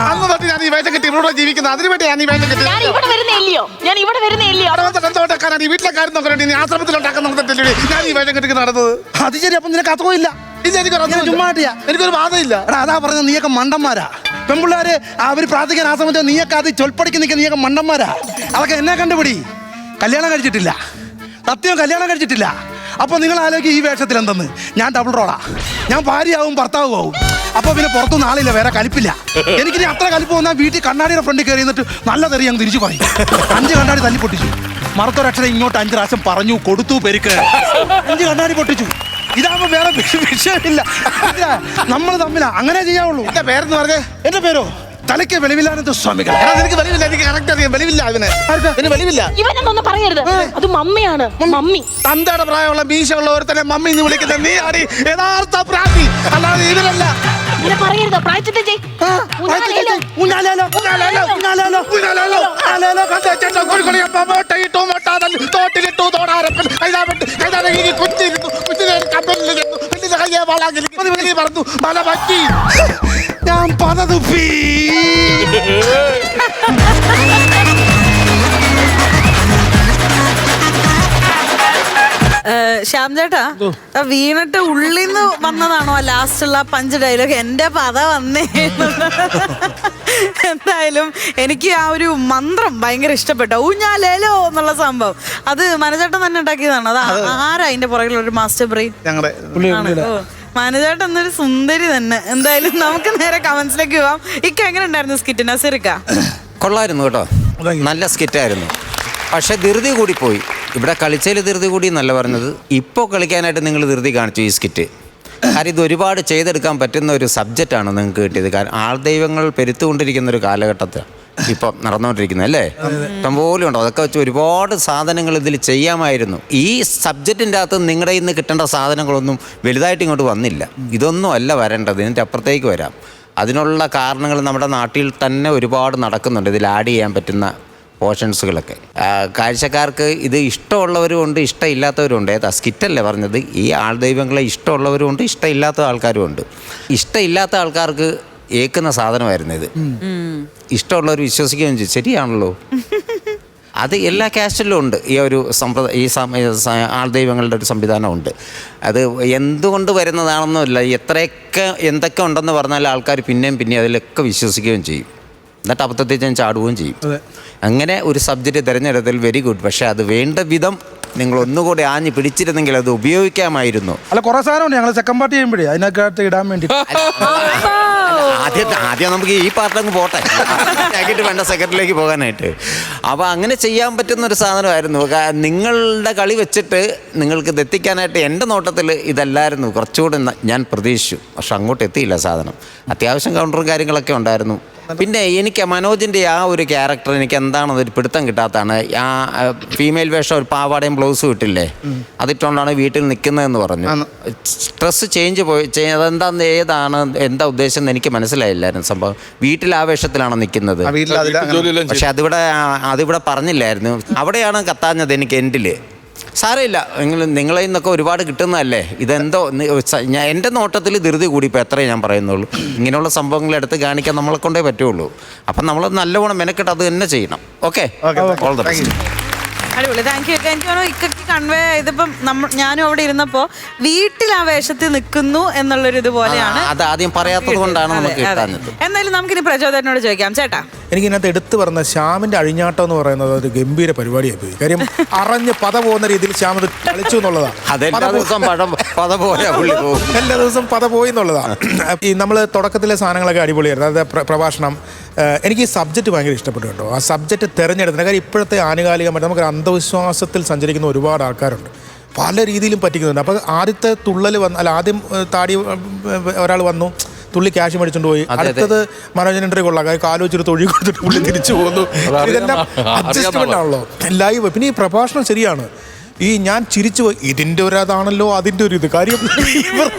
അന്ന് തൊട്ട് ഞാൻ ഈ വേഷം കിട്ടി ഇവിടെ ജീവിക്കുന്നത്. അതിനുവേണ്ടി ഞാൻ ഈ വേഷം കിട്ടിയത്. ഞാൻ ഇവിടെ വരുന്നില്ലയോ എന്തോട്ടാക്കാനാണ് ഈ വീട്ടിലെ കാര്യം നോക്കണേ? നീ ആശ്രമത്തിലുണ്ടാക്കാൻ നോക്കത്തില്ലേ ഞാൻ ഈ വേഷം കെട്ടി നടന്നത്? അത് ശരി. അപ്പൊ നിനക്ക് അത്രയില്ല, ചുമ്മാട്ടിയാ, എനിക്കൊരു ബാധയില്ല. അതാ പറഞ്ഞത്, നീയൊക്കെ മണ്ടന്മാരാ. പെൺപിള്ളേര് അവര് പ്രാർത്ഥിക്കാൻ ആ സമയത്ത് നീയൊക്കെ അത് ചൊൽപ്പടിക്ക് നിൽക്കുക, നീയൊക്കെ മണ്ടന്മാരാ. അതൊക്കെ എന്നെ കണ്ടുപിടി. കല്യാണം കഴിച്ചിട്ടില്ല, സത്യം കല്യാണം കഴിച്ചിട്ടില്ല. അപ്പൊ നിങ്ങൾ ആലോചിക്കും ഈ വേഷത്തിൽ എന്തെന്ന്. ഞാൻ ഡബിൾ റോളാ, ഞാൻ ഭാര്യയാവും ഭർത്താവും ആവും. അപ്പൊ പിന്നെ പുറത്തൊന്നും ആളില്ല, വേറെ കലിപ്പില്ല. എനിക്കിനി അത്ര കലിപ്പ് വന്നാൽ വീട്ടിൽ കണ്ണാടിയുടെ ഫ്രണ്ടിൽ കയറി നിന്നിട്ട് നല്ല തെറി അങ്ങ് തിരിച്ചു പറയും. 5 കണ്ണാടി തല്ലി പൊട്ടിച്ചു. മറുത്തൊരക്ഷരം ഇങ്ങോട്ട് 5 പ്രാവശ്യം പറഞ്ഞു കൊടുത്തു, പെരുക്ക് 5 കണ്ണാടി പൊട്ടിച്ചു. ഇതാകുമ്പോ വേറെ വിഷയമില്ല, നമ്മൾ തമ്മിലാ. അങ്ങനെ ചെയ്യാവുള്ളൂ. എന്റെ പേരെന്ന് പറഞ്ഞേ? എന്റെ പേരോ തലയ്ക്ക് വെളിവില്ലാത്ത സ്വാമികൾ. എനിക്ക് വെളിവില്ല, എനിക്ക് കറക്റ്റ് അറിയാം. വെളിവില്ല ഇവന് വെളിവില്ല. ഇവനൊന്നും പറയരുത്, അത് മമ്മിയാണ്. മമ്മി തന്തയുടെ പ്രായമുള്ള മീശയുള്ള ഒരുത്തനെ മമ്മി എന്ന് വിളിക്കുന്നത് നീ ആടി യഥാർത്ഥ പ്രാന്തി, അല്ലാതെ ഇവരല്ല. പറയരുത്. പ്രായച്ചിട്ട് തോട്ടിലിട്ടു തോടാരപ്പൻ പറഞ്ഞു മല പറ്റി ഞാൻ പതതുപ്പി. ശ്യാം ചേട്ടാ, വീണിട്ട് ഉള്ളിന്ന് വന്നതാണോ ലാസ്റ്റുള്ള 5 ഡയലോഗ്? എന്റെ പത വന്നേ. എന്തായാലും എനിക്ക് ആ ഒരു മന്ത്രം ഭയങ്കര ഇഷ്ടപ്പെട്ടു. ഊഞ്ഞാലേലോ എന്നുള്ള സംഭവം അത് മനചേട്ടൻ തന്നെ ഉണ്ടാക്കിയതാണ്. അത് ആരാ അതിന്റെ പുറകിലൊരു മാസ്റ്റർ ബ്രെയിൻ? മനചേട്ടൻ എന്നൊരു സുന്ദരി തന്നെ. എന്തായാലും നമുക്ക് നേരെ കമന്റ്സിലേക്ക് പോവാം. ഇക്ക എങ്ങനെ ഉണ്ടായിരുന്നു സ്കിറ്റ്? നസീറിക്ക കൊള്ളായിരുന്നു കേട്ടോ, നല്ല സ്കിറ്റായിരുന്നു. പക്ഷെ ധൃതി കൂടിപ്പോയി. ഇവിടെ കളിച്ചതിൽ ധൃതി കൂടി എന്നല്ല പറഞ്ഞത്, ഇപ്പോൾ കളിക്കാനായിട്ട് നിങ്ങൾ ധൃതി കാണിച്ചു ഈ സ്കിറ്റ്. കാരണം ഇത് ഒരുപാട് ചെയ്തെടുക്കാൻ പറ്റുന്ന ഒരു സബ്ജക്റ്റാണ് നിങ്ങൾക്ക് കിട്ടിയത്. കാരണം ആൾദൈവങ്ങൾ പെരുത്തുകൊണ്ടിരിക്കുന്ന ഒരു കാലഘട്ടത്തിൽ ഇപ്പം നടന്നുകൊണ്ടിരിക്കുന്നത് അല്ലേ? ഇഷ്ടംപോലെ ഉണ്ടോ? അതൊക്കെ വെച്ച് ഒരുപാട് സാധനങ്ങൾ ഇതിൽ ചെയ്യാമായിരുന്നു. ഈ സബ്ജക്റ്റിൻ്റെ അകത്ത് നിങ്ങളുടെ ഇന്ന് കിട്ടേണ്ട സാധനങ്ങളൊന്നും വലുതായിട്ട് ഇങ്ങോട്ട് വന്നില്ല. ഇതൊന്നും അല്ല വരേണ്ടത്, ഇതിൻ്റെ അപ്പുറത്തേക്ക് വരാം. അതിനുള്ള കാരണങ്ങൾ നമ്മുടെ നാട്ടിൽ തന്നെ ഒരുപാട് നടക്കുന്നുണ്ട്, ഇതിൽ ആഡ് ചെയ്യാൻ പറ്റുന്ന പോർഷൻസുകളൊക്കെ. കാഴ്ചക്കാർക്ക് ഇത് ഇഷ്ടമുള്ളവരും ഉണ്ട്, ഇഷ്ടമില്ലാത്തവരും ഉണ്ട്. ഏതാ സ്കിറ്റല്ലേ പറഞ്ഞത്? ഈ ആൾദൈവങ്ങളെ ഇഷ്ടമുള്ളവരും ഉണ്ട്, ഇഷ്ടമില്ലാത്ത ആൾക്കാരും ഉണ്ട്. ഇഷ്ടമില്ലാത്ത ആൾക്കാർക്ക് ഏക്കുന്ന സാധനമായിരുന്നു ഇത്. ഇഷ്ടമുള്ളവർ വിശ്വസിക്കുകയും ചെയ്യും. ശരിയാണല്ലോ, അത് എല്ലാ കാസ്റ്റിലും ഉണ്ട്. ഈ ഒരു ആൾദൈവങ്ങളുടെ ഒരു സംവിധാനമുണ്ട്. അത് എന്തുകൊണ്ട് വരുന്നതാണെന്നില്ല, എന്തൊക്കെ ഉണ്ടെന്ന് പറഞ്ഞാൽ ആൾക്കാർ പിന്നെയും അതിലൊക്കെ വിശ്വസിക്കുകയും ചെയ്യും. എന്നിട്ട് അബദ്ധത്തിൽ ഞാൻ ചാടുകയും ചെയ്യും. അങ്ങനെ ഒരു സബ്ജക്റ്റ് തിരഞ്ഞെടുത്തതിൽ വെരി ഗുഡ്. പക്ഷെ അത് വേണ്ട വിധം നിങ്ങൾ ഒന്നുകൂടി ആഞ്ഞ് പിടിച്ചിരുന്നെങ്കിൽ അത് ഉപയോഗിക്കാമായിരുന്നു. അല്ല, കുറെ സാധനമുണ്ട് ഞങ്ങൾ സെക്കൻഡ് പാർട്ടി ചെയ്യുമ്പോഴേ അതിനകത്ത് ഇടാൻ വേണ്ടി. ആദ്യം നമുക്ക് ഈ പാർട്ടങ്ങ് പോട്ടെ, ആക്കിയിട്ട് വേണ്ട സെക്കൻഡിലേക്ക് പോകാനായിട്ട്. അപ്പോൾ അങ്ങനെ ചെയ്യാൻ പറ്റുന്ന ഒരു സാധനമായിരുന്നു. നിങ്ങളുടെ കളി വെച്ചിട്ട് നിങ്ങൾക്ക് ഇത് എത്തിക്കാനായിട്ട് എൻ്റെ നോട്ടത്തിൽ ഇതല്ലായിരുന്നു കുറച്ചുകൂടി ഞാൻ പ്രതീക്ഷിച്ചു. പക്ഷെ അങ്ങോട്ട് എത്തിയില്ല സാധനം. അത്യാവശ്യം കൗണ്ടറും കാര്യങ്ങളൊക്കെ ഉണ്ടായിരുന്നു. പിന്നെ എനിക്ക് മനോജിൻ്റെ ആ ഒരു ക്യാരക്ടർ എനിക്ക് എന്താണെന്നൊരു പിടുത്തം കിട്ടാത്തതാണ്. ആ ഫീമെയിൽ വേഷം ഒരു പാവാടയും ബ്ലൗസും ഇട്ടില്ലേ, അതിട്ടുകൊണ്ടാണ് വീട്ടിൽ നിൽക്കുന്നതെന്ന് പറഞ്ഞു. ഡ്രസ്സ് ചേഞ്ച് എന്താ ഉദ്ദേശം എന്ന് എനിക്ക് മനസ്സിലായില്ലായിരുന്നു. സംഭവം വീട്ടിൽ ആ വേഷത്തിലാണ് നിൽക്കുന്നത്. പക്ഷെ അതിവിടെ പറഞ്ഞില്ലായിരുന്നു. അവിടെയാണ് കത്താഞ്ഞത് എനിക്ക് എൻഡിൽ. സാരമില്ല, നിങ്ങളിൽ നിന്നൊക്കെ ഒരുപാട് കിട്ടുന്നതല്ലേ. ഇതെന്തോ എൻ്റെ നോട്ടത്തിൽ ധൃതി കൂടി. ഇപ്പോൾ എത്രയേ ഞാൻ പറയുന്നുള്ളൂ. ഇങ്ങനെയുള്ള സംഭവങ്ങൾ എടുത്ത് കാണിക്കാൻ നമ്മളെ കൊണ്ടേ പറ്റുള്ളൂ. അപ്പം നമ്മൾ നല്ലവണ്ണം മെനക്കെട്ട് അത് തന്നെ ചെയ്യണം. Okay, all the best. അടിപൊളി, താങ്ക് യു. എനിക്ക് തോന്നുന്നു ഇക്കയ്ക്ക് കൺവേ ഇതിപ്പം ഞാനും അവിടെ ഇരുന്നപ്പോ വീട്ടിൽ ആ വേഷത്തിൽ നിൽക്കുന്നു എന്നുള്ളൊരു ഇതുപോലെയാണ്. അത് ആദ്യം പറയാത്തത് കൊണ്ടാണ് നമുക്ക് കിട്ടാഞ്ഞത്. എന്തായാലും നമുക്കിനി പ്രചോദനോട് ചോദിക്കാം. ചേട്ടാ, എനിക്കിതിനകത്ത് എടുത്തു പറഞ്ഞ ശ്യാമിന്റെ അഴിഞ്ഞാട്ടം എന്ന് പറയുന്നത് ഒരു ഗംഭീര പരിപാടിയായി പോയി. കാര്യം അറിഞ്ഞ് പത പോകുന്ന രീതിയിൽ ശ്യാം അത് കളിച്ചു എന്നുള്ളതാണ്. എല്ലാ ദിവസവും പത പോയി എന്നുള്ളതാണ്. ഈ നമ്മൾ തുടക്കത്തിലെ സാധനങ്ങളൊക്കെ അടിപൊളിയായിരുന്നു. അതായത് പ്രഭാഷണം. എനിക്ക് ഈ സബ്ജക്റ്റ് ഭയങ്കര ഇഷ്ടപ്പെട്ടു കേട്ടോ. ആ സബ്ജക്റ്റ് തിരഞ്ഞെടുത്തത് കാര്യം ഇപ്പോഴത്തെ ആനുകാലികമായിട്ട് നമുക്കൊരു അന്ധവിശ്വാസത്തിൽ സഞ്ചരിക്കുന്ന ഒരുപാട് ആൾക്കാരുണ്ട്, പല രീതിയിലും പറ്റിക്കുന്നുണ്ട്. അപ്പോൾ ആദ്യത്തെ തുള്ളൽ ആദ്യം താടി ഒരാൾ വന്നു, തുള്ളി ക്യാഷ് മേടിച്ചുകൊണ്ട് പോയി. അടുത്തത് മനോജൻ എൻട്രി കൊള്ളാം, കാലോചിട്ട് തൊഴി കൊടുത്തിട്ട് പുള്ളി തിരിച്ചു പോകുന്നു. ഇതെല്ലാം അഡ്ജസ്റ്റ്മെന്റ് ആണല്ലോ ലൈവ്. പിന്നെ ഈ പ്രഭാഷണം ശരിയാണ്. ഈ ഞാൻ ചിരിച്ചു പോയി, ഇതിൻ്റെ ഒരു അതാണല്ലോ അതിൻ്റെ ഒരു ഇത് കാര്യം.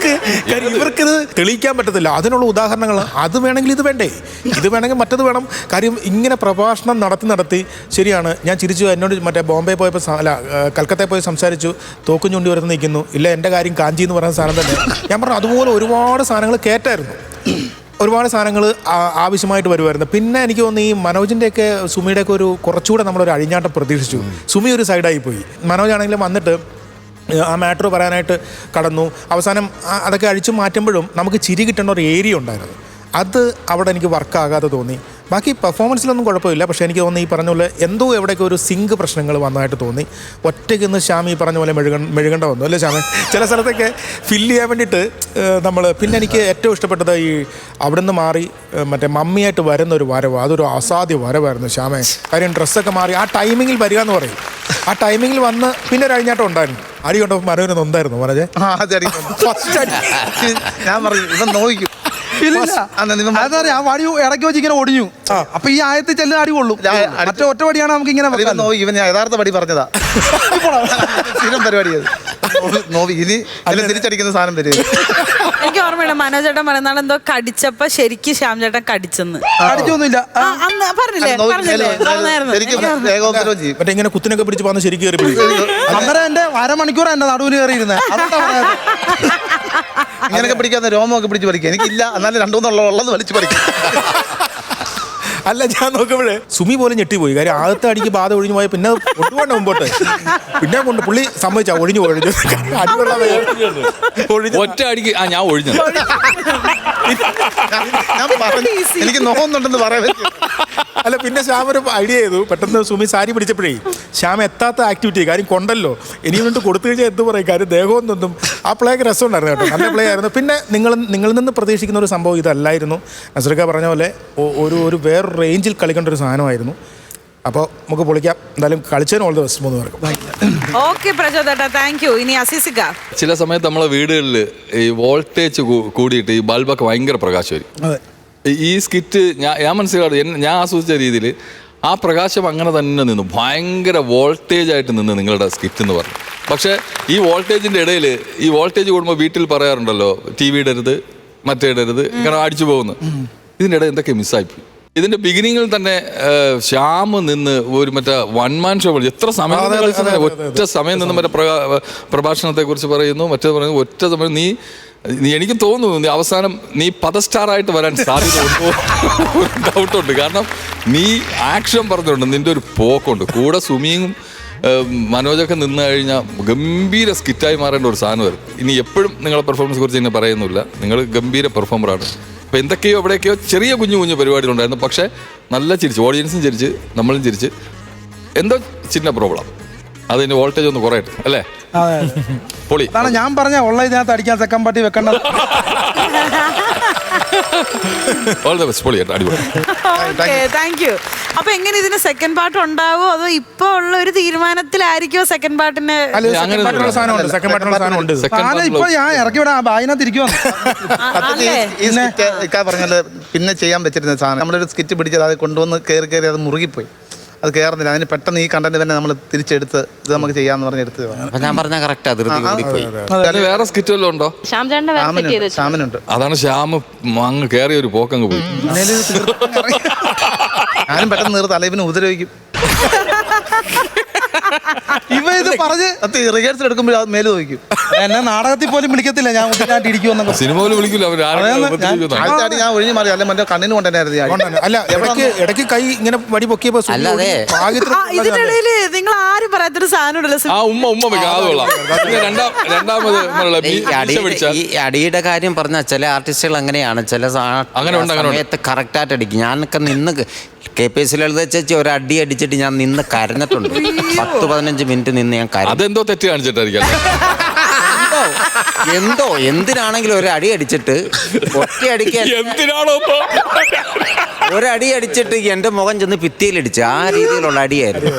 ഇവർക്കിത് തെളിയിക്കാൻ പറ്റത്തില്ല. അതിനുള്ള ഉദാഹരണങ്ങൾ അത് വേണമെങ്കിൽ ഇത് വേണ്ടേ, ഇത് വേണമെങ്കിൽ മറ്റത് വേണം. കാര്യം ഇങ്ങനെ പ്രഭാഷണം നടത്തി ശരിയാണ്. ഞാൻ ചിരിച്ചു. എന്നോട് മറ്റേ ബോംബെ പോയപ്പോൾ കൽക്കത്തയിൽ പോയി സംസാരിച്ചു, തോക്കും ചൂണ്ടി വരുന്ന നിൽക്കുന്നു. ഇല്ല, എൻ്റെ കാര്യം കാഞ്ചി എന്ന് പറയുന്ന സാധനം തന്നെ. ഞാൻ പറഞ്ഞു അതുപോലെ ഒരുപാട് സാധനങ്ങൾ കേട്ടായിരുന്നു. ഒരുപാട് സാധനങ്ങൾ ആവശ്യമായിട്ട് വരുമായിരുന്നു. പിന്നെ എനിക്ക് തോന്നുന്നു ഈ മനോജിൻ്റെയൊക്കെ സുമിയുടെയൊക്കെ ഒരു കുറച്ചുകൂടെ നമ്മളൊരു അഴിഞ്ഞാട്ടം പ്രതീക്ഷിച്ചു. സുമി ഒരു സൈഡായി പോയി. മനോജാണെങ്കിലും വന്നിട്ട് ആ മാറ്റർ പറയാനായിട്ട് കടന്നു. അവസാനം അതൊക്കെ അഴിച്ചു മാറ്റുമ്പോഴും നമുക്ക് ചിരി കിട്ടേണ്ട ഒരു ഏരിയ ഉണ്ടായിരുന്നു. അത് അവിടെ എനിക്ക് വർക്കാകാതെ തോന്നി. ബാക്കി പെർഫോമൻസിലൊന്നും കുഴപ്പമില്ല. പക്ഷേ എനിക്ക് തോന്നി ഈ പറഞ്ഞ പോലെ എന്തോ എവിടെയൊക്കെ ഒരു സിങ്ക് പ്രശ്നങ്ങൾ വന്നതായിട്ട് തോന്നി. ഒറ്റയ്ക്ക് ഇന്ന് ശ്യാം ഈ പറഞ്ഞ പോലെ മെഴുകേണ്ട വന്നു അല്ലേ ശ്യാമേ? ചില സ്ഥലത്തൊക്കെ ഫില്ല് ചെയ്യാൻ വേണ്ടിയിട്ട് നമ്മൾ. പിന്നെ എനിക്ക് ഏറ്റവും ഇഷ്ടപ്പെട്ടത് ഈ അവിടെ നിന്ന് മാറി മറ്റേ മമ്മിയായിട്ട് വരുന്ന ഒരു വരവ്. അതൊരു അസാധ്യ വരവായിരുന്നു ശ്യാമേ. കാര്യം ഡ്രസ്സൊക്കെ മാറി ആ ടൈമിങ്ങിൽ വരിക എന്ന് പറയും. ആ ടൈമിങ്ങിൽ വന്ന് പിന്നെ ഒരു അഴിഞ്ഞാട്ടം ഉണ്ടായിരുന്നു. അടി കൊണ്ടപ്പോൾ മനോരമ നൊന്തായിരുന്നു മനോജെ. ഞാൻ പറഞ്ഞു ഇവൻ നോക്കും. അതറിയാം, ആ വടി ഇടയ്ക്ക് വെച്ച് ഇങ്ങനെ ഒടിഞ്ഞു. അപ്പൊ ഈ ആയത്തിൽ ചെല്ലുന്ന അടി കൊള്ളും. മറ്റേ ഒറ്റ വടിയാണ് നമുക്ക് ഇങ്ങനെ ഇവൻ യഥാർത്ഥ വടി പറഞ്ഞതാ. സ്ഥിരം പരിപാടി നോവി. ഇനി തിരിച്ചടിക്കുന്ന സാധനം തരും. എനിക്ക് ഓർമ്മയുണ്ട് മനോജേട്ടൻ പറയുന്ന എന്തോ കടിച്ചപ്പോ ശരിക്കും ശ്യാം ചേട്ടൻ കടിച്ചെന്ന്. കടിച്ചൊന്നുമില്ല, പറഞ്ഞില്ലേ? മറ്റേ ഇങ്ങനെ കുത്തിനൊക്കെ പിടിച്ച് പോകുന്ന ശരിക്കും കയറി. അന്നേരം എന്റെ അരമണിക്കൂർ എന്റെ നടുവിന് കയറിയിരുന്നത്. ഇങ്ങനെയൊക്കെ പിടിക്കാത്ത രോമമൊക്കെ പിടിച്ച് പഠിക്കുക എനിക്കില്ല. എന്നാലും രണ്ടുമൂന്നുള്ള ഉള്ളത് വലിച്ചു പഠിക്കും. അല്ല, ഞാൻ നോക്കുമ്പോഴേ സുമി പോലും ഞെട്ടിപ്പോയി. കാര്യം ആദ്യത്തെ അടിക്ക് ബാധ ഒഴിഞ്ഞു പോയ പിന്നെ കൊണ്ടുപോകണ്ട മുമ്പോട്ട്. പിന്നെ കൊണ്ട് പുള്ളി സമ്മതിച്ചാ ഒഴിഞ്ഞു ഒറ്റ അടിക്ക് ഞാൻ ഒഴിഞ്ഞു. എനിക്ക് നോക്കുന്നുണ്ടെന്ന് പറയാൻ. അല്ല, പിന്നെ ശ്യാം ഒരു ഐഡിയ ചെയ്തു. പെട്ടെന്ന് സുമി സാരി പിടിച്ചപ്പോഴേ ശ്യാം എത്താത്ത ആക്ടിവിറ്റി കാര്യം കൊണ്ടല്ലോ ഇനി കൊണ്ട് കൊടുത്തു കഴിഞ്ഞാൽ എന്ത് പറയും. കാര്യം ദേഹമൊന്നും ആ പ്ലേക്ക് രസം ഉണ്ടായിരുന്നു കേട്ടോ. നല്ല പ്ലേ ആയിരുന്നു. പിന്നെ നിങ്ങളിൽ നിന്ന് പ്രതീക്ഷിക്കുന്ന ഒരു സംഭവം ഇതല്ലായിരുന്നു. നസ്രിക പറഞ്ഞ പോലെ ഒരു വേറൊരു റേഞ്ചിൽ കളിക്കേണ്ട ഒരു സാധനമായിരുന്നു. അപ്പോൾ നമുക്ക് പൊളിക്കാം. എന്തായാലും കളിച്ചതിന് ഓൾ ദി ബെസ്റ്റ് 3 പേർക്കും. ഓക്കെ പ്രചോദേട്ടാ, താങ്ക് യു. ഇനി അസീസിക. ചില സമയത്ത് നമ്മളെ വീടുകളിൽ ഈ വോൾട്ടേജ് കൂടിയിട്ട് ഈ ബൾബൊക്കെ ഭയങ്കര പ്രകാശമായിരിക്കും. ഈ സ്കിറ്റ് ഞാൻ മനസ്സിലാക്കി ഞാൻ ആസ്വദിച്ച രീതിയിൽ ആ പ്രകാശം അങ്ങനെ തന്നെ നിന്നു, ഭയങ്കര വോൾട്ടേജ് ആയിട്ട് നിന്ന് നിങ്ങളുടെ സ്കിറ്റ് എന്ന് പറഞ്ഞു. പക്ഷേ ഈ വോൾട്ടേജിൻ്റെ ഇടയിൽ ഈ വോൾട്ടേജ് കൂടുമ്പോൾ വീട്ടിൽ പറയാറുണ്ടല്ലോ ടി വി ഇടരുത് മറ്റേ ഇടരുത് ഇങ്ങനെ അടിച്ചു പോകുന്നു. ഇതിൻ്റെ ഇടയിൽ എന്തൊക്കെ മിസ്സായിപ്പോയി. ഇതിന്റെ ബിഗിനിങ്ങിൽ തന്നെ ശ്യാം നിന്ന് ഒരു മറ്റേ വൺ മാൻ ഷോ എത്ര സമയം ഒറ്റ സമയം നിന്ന് മറ്റേ പ്രഭാഷണത്തെ കുറിച്ച് പറയുന്നു, മറ്റേ പറയുന്നു ഒറ്റ സമയം നീ എനിക്ക് തോന്നുന്നു നീ അവസാനം നീ പദസ്റ്റാറായിട്ട് വരാൻ സാധ്യത ഉണ്ടോ ഡൗട്ടുണ്ട്. കാരണം നീ ആക്ഷൻ പറഞ്ഞുകൊണ്ട് നിന്റെ ഒരു പോക്കുണ്ട്. കൂടെ സുമിയും മനോജൊക്കെ നിന്ന് കഴിഞ്ഞാൽ ഗംഭീര സ്കിറ്റായി മാറേണ്ട ഒരു സാധനം വരും. ഇനി എപ്പോഴും നിങ്ങളുടെ പെർഫോമൻസ് കുറിച്ച് ഇങ്ങനെ പറയുന്നില്ല, നിങ്ങൾ ഗംഭീര പെർഫോമറാണ്. അപ്പോൾ എന്തൊക്കെയോ എവിടെയൊക്കെയോ ചെറിയ കുഞ്ഞു കുഞ്ഞു പരിപാടികളുണ്ടായിരുന്നു, പക്ഷേ നല്ല ചിരിച്ചു, ഓഡിയൻസും ചിരിച്ച് നമ്മളും ചിരിച്ച്. എന്തോ ചിന്ന പ്രോബ്ലം, അതിൻ്റെ വോൾട്ടേജ് ഒന്ന് കുറയട്ടെ അല്ലേ? പൊളി. അതാണ് ഞാൻ പറഞ്ഞ ഉള്ള ഇതിനകത്ത് അടിക്കാൻ സെക്കൻഡ് പാർട്ടി വെക്കേണ്ടത്. Thank you. അപ്പൊ എങ്ങനെ ഇതിന് സെക്കൻഡ് പാർട്ട് ഉണ്ടാവോ അതോ ഇപ്പൊ ഉള്ള ഒരു തീരുമാനത്തിലായിരിക്കോ സെക്കൻഡ് പാർട്ടിന്? ഇപ്പൊ ഞാൻ ഇറക്കി വിടാം, അതിനകത്ത് ഇരിക്കുവാണ്. പറഞ്ഞത് പിന്നെ ചെയ്യാൻ പറ്റിരുന്ന സാധനം നമ്മളൊരു സ്കിറ്റ് പിടിച്ചത് അത് കൊണ്ടുവന്ന് കയറി അത് മുറുകിപ്പോയി, അത് കയറുന്നില്ല. അതിന് പെട്ടെന്ന് ഈ കണ്ടന്റ് തന്നെ നമ്മൾ തിരിച്ചെടുത്ത് ഇത് നമുക്ക് ചെയ്യാന്ന് പറഞ്ഞെടുത്ത്. ഞാൻ പറഞ്ഞ കറക്റ്റ് വേറെ സ്കിറ്റ് വല്ലതും ഉണ്ടോ? ശ്യാമിനുണ്ട്. അതാണ് ശ്യാം അങ്ങ് കയറിയ ഒരു പോക്കങ്ങ് പോയി. ഞാനും പെട്ടെന്ന് നിർത്ത് അലൈവിനെ ഉപദ്രവിക്കും. ഇവ ഇത് പറഞ്ഞ് റിഹേഴ്സൽ എടുക്കുമ്പോൾ മേല് നോക്കും. എന്നെ നാടകത്തിൽ പോലും വിളിക്കത്തില്ല, ഞാൻ മുതിനായിട്ട് ഇരിക്കുമെന്നൊക്കെ. സിനിമയിൽ വിളിക്കില്ല ഞാൻ ഒഴിഞ്ഞു മാറി അല്ലെ മറ്റേ കണ്ണിന് കൊണ്ടുതന്നെയായിരുന്നു. അല്ല ഇടയ്ക്ക് കൈ ഇങ്ങനെ വടി പൊക്കിയപ്പോ ഇതിനിടയില് നിങ്ങൾ ആരും പറയാത്തൊരു സാധനം ഉണ്ടല്ലോ, ഈ അടിയുടെ കാര്യം പറഞ്ഞാൽ ചില ആർട്ടിസ്റ്റുകൾ അങ്ങനെയാണ്, ചില സമയത്ത് കറക്റ്റായിട്ട് അടിക്കും. ഞാനൊക്കെ നിന്ന് KPS ലളിത ചേച്ചി ഒരടി അടിച്ചിട്ട് ഞാൻ നിന്ന് കരഞ്ഞിട്ടുണ്ട്. 10-15 മിനിറ്റ് നിന്ന് ഞാൻ അതെന്തോ തെറ്റ് കാണിച്ചിട്ടായിരിക്കും. എന്തോ എന്തിനാണെങ്കിലും ഒരു അടി അടിച്ചിട്ട് ഒറ്റ അടിക്കാൻ ഒരടി അടിച്ചിട്ട് എന്റെ മുഖം ചെന്ന് ഭിത്തിയിലിടിച്ച് ആ രീതിയിലുള്ള അടിയായിരുന്നു.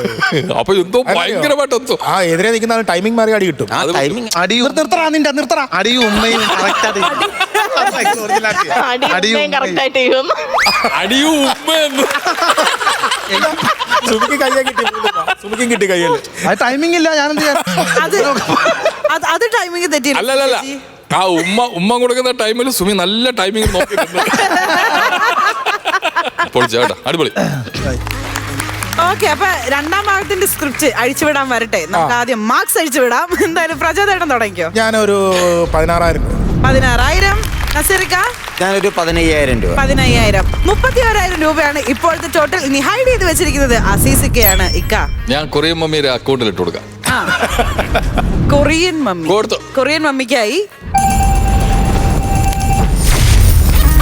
അപ്പൊ എന്തോ ഭയങ്കരമായിട്ട് ആ എതിരെ നിൽക്കുന്ന ടൈമിംഗ് മാറി അടി കിട്ടും. ടൈമിംഗ് അടിയും ഉമ്മയും അടിയും ഉമ്മയെന്ന് സുമിക്ക് കയ്യെ കിട്ടി, സുമിക്കും കിട്ടി കയ്യല്. അത് ടൈമിംഗ് ഇല്ല, ഞാനെന്ത് ചെയ്യാൻ? അത് ടൈമിംഗ് തെറ്റി. അല്ലല്ല ആ ഉമ്മ കൊടുക്കുന്ന ടൈമിൽ സുമി നല്ല ടൈമിംഗ് നോക്കി പൊളിച്ചേട്ടാ, അടിപൊളി. ഓക്കെ, അപ്പൊ രണ്ടാം ഭാഗത്തിന്റെ സ്ക്രിപ്റ്റ് അഴിച്ചുവിടാൻ വരട്ടെ. നമുക്ക് ആദ്യം മാർക്സ് അഴിച്ചുവിടാം. എന്തായാലും പ്രചോദനം തുടങ്ങിക്കോ. ഞാനൊരു 16,000 രൂപ. 16,000. നസീറിക്ക? ഞാനൊരു 15,000 രൂപ. 15,000. 31,000 രൂപയാണ് ഇപ്പോഴത്തെ ടോട്ടൽ. ഇനി ഹൈഡ് ചെയ്ത് വെച്ചിരിക്കുന്നത് അസീസിക്കയാണ്. ഇക്ക ഞാൻ കൊറിയൻ മമ്മിയുടെ അക്കൗണ്ടിൽ ഇട്ട് കൊടുക്കാം. കൊറിയൻ മമ്മി കൊടുത്തു. കൊറിയൻ മമ്മിക്കായി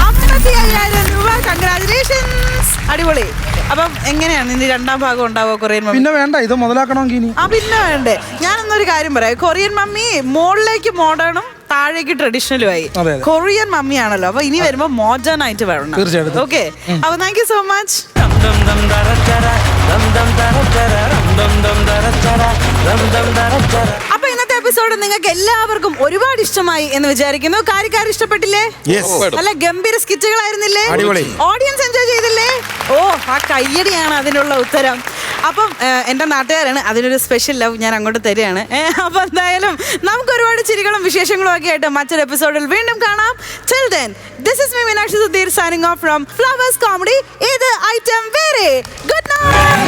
55,000 രൂപ. കൺഗ്രാജുലേഷൻസ്, അടിപൊളി. അപ്പം എങ്ങനെയാണ് നിന്റെ രണ്ടാം ഭാഗം ഉണ്ടാവോ കൊറിയൻ മമ്മി? പിന്നെ വേണ്ട, ഇത് മുതലാക്കണമെങ്കിൽ ഇനി പിന്നെ വേണ്ടേ. ഞാനൊന്നൊരു കാര്യം പറയാം, കൊറിയൻ മമ്മി മുകളിലേക്ക് മോഡേണും താഴേക്ക് ട്രഡീഷണലുമായി. കൊറിയൻ മമ്മിയാണല്ലോ, അപ്പൊ ഇനി വരുമ്പോ മോഡേൺ ആയിട്ട് വരണം. തീർച്ചയായിട്ടും. ഓക്കെ, അപ്പൊ താങ്ക് യു സോ മച്ച്. അപ്പൊ ഇന്നത്തെ എപ്പിസോഡ് നിങ്ങൾക്ക് എല്ലാവർക്കും ഒരുപാട് ഇഷ്ടമായി എന്ന് വിചാരിക്കുന്നു. കാര്യക്കാർ ഇഷ്ടപ്പെട്ടില്ലേ? നല്ല ഗംഭീര സ്കിറ്റുകളായിരുന്നില്ലേ? ഓഡിയൻസ് എൻജോയ് ചെയ്തില്ലേ? ഓ, ആ കയ്യടിയാണ് അതിനുള്ള ഉത്തരം. അപ്പം എൻ്റെ നാട്ടുകാരാണ്, അതിനൊരു സ്പെഷ്യൽ ലവ് ഞാൻ അങ്ങോട്ട് തരികയാണ്. അപ്പൊ എന്തായാലും നമുക്ക് ഒരുപാട് ചിരികളും വിശേഷങ്ങളും ഒക്കെ ആയിട്ട് മറ്റൊരു എപ്പിസോഡിൽ വീണ്ടും കാണാം. Till then, this is me Meenakshi Sudhir signing off from Flowers Comedy. ഇത് ഐറ്റം വേറെ. Good night.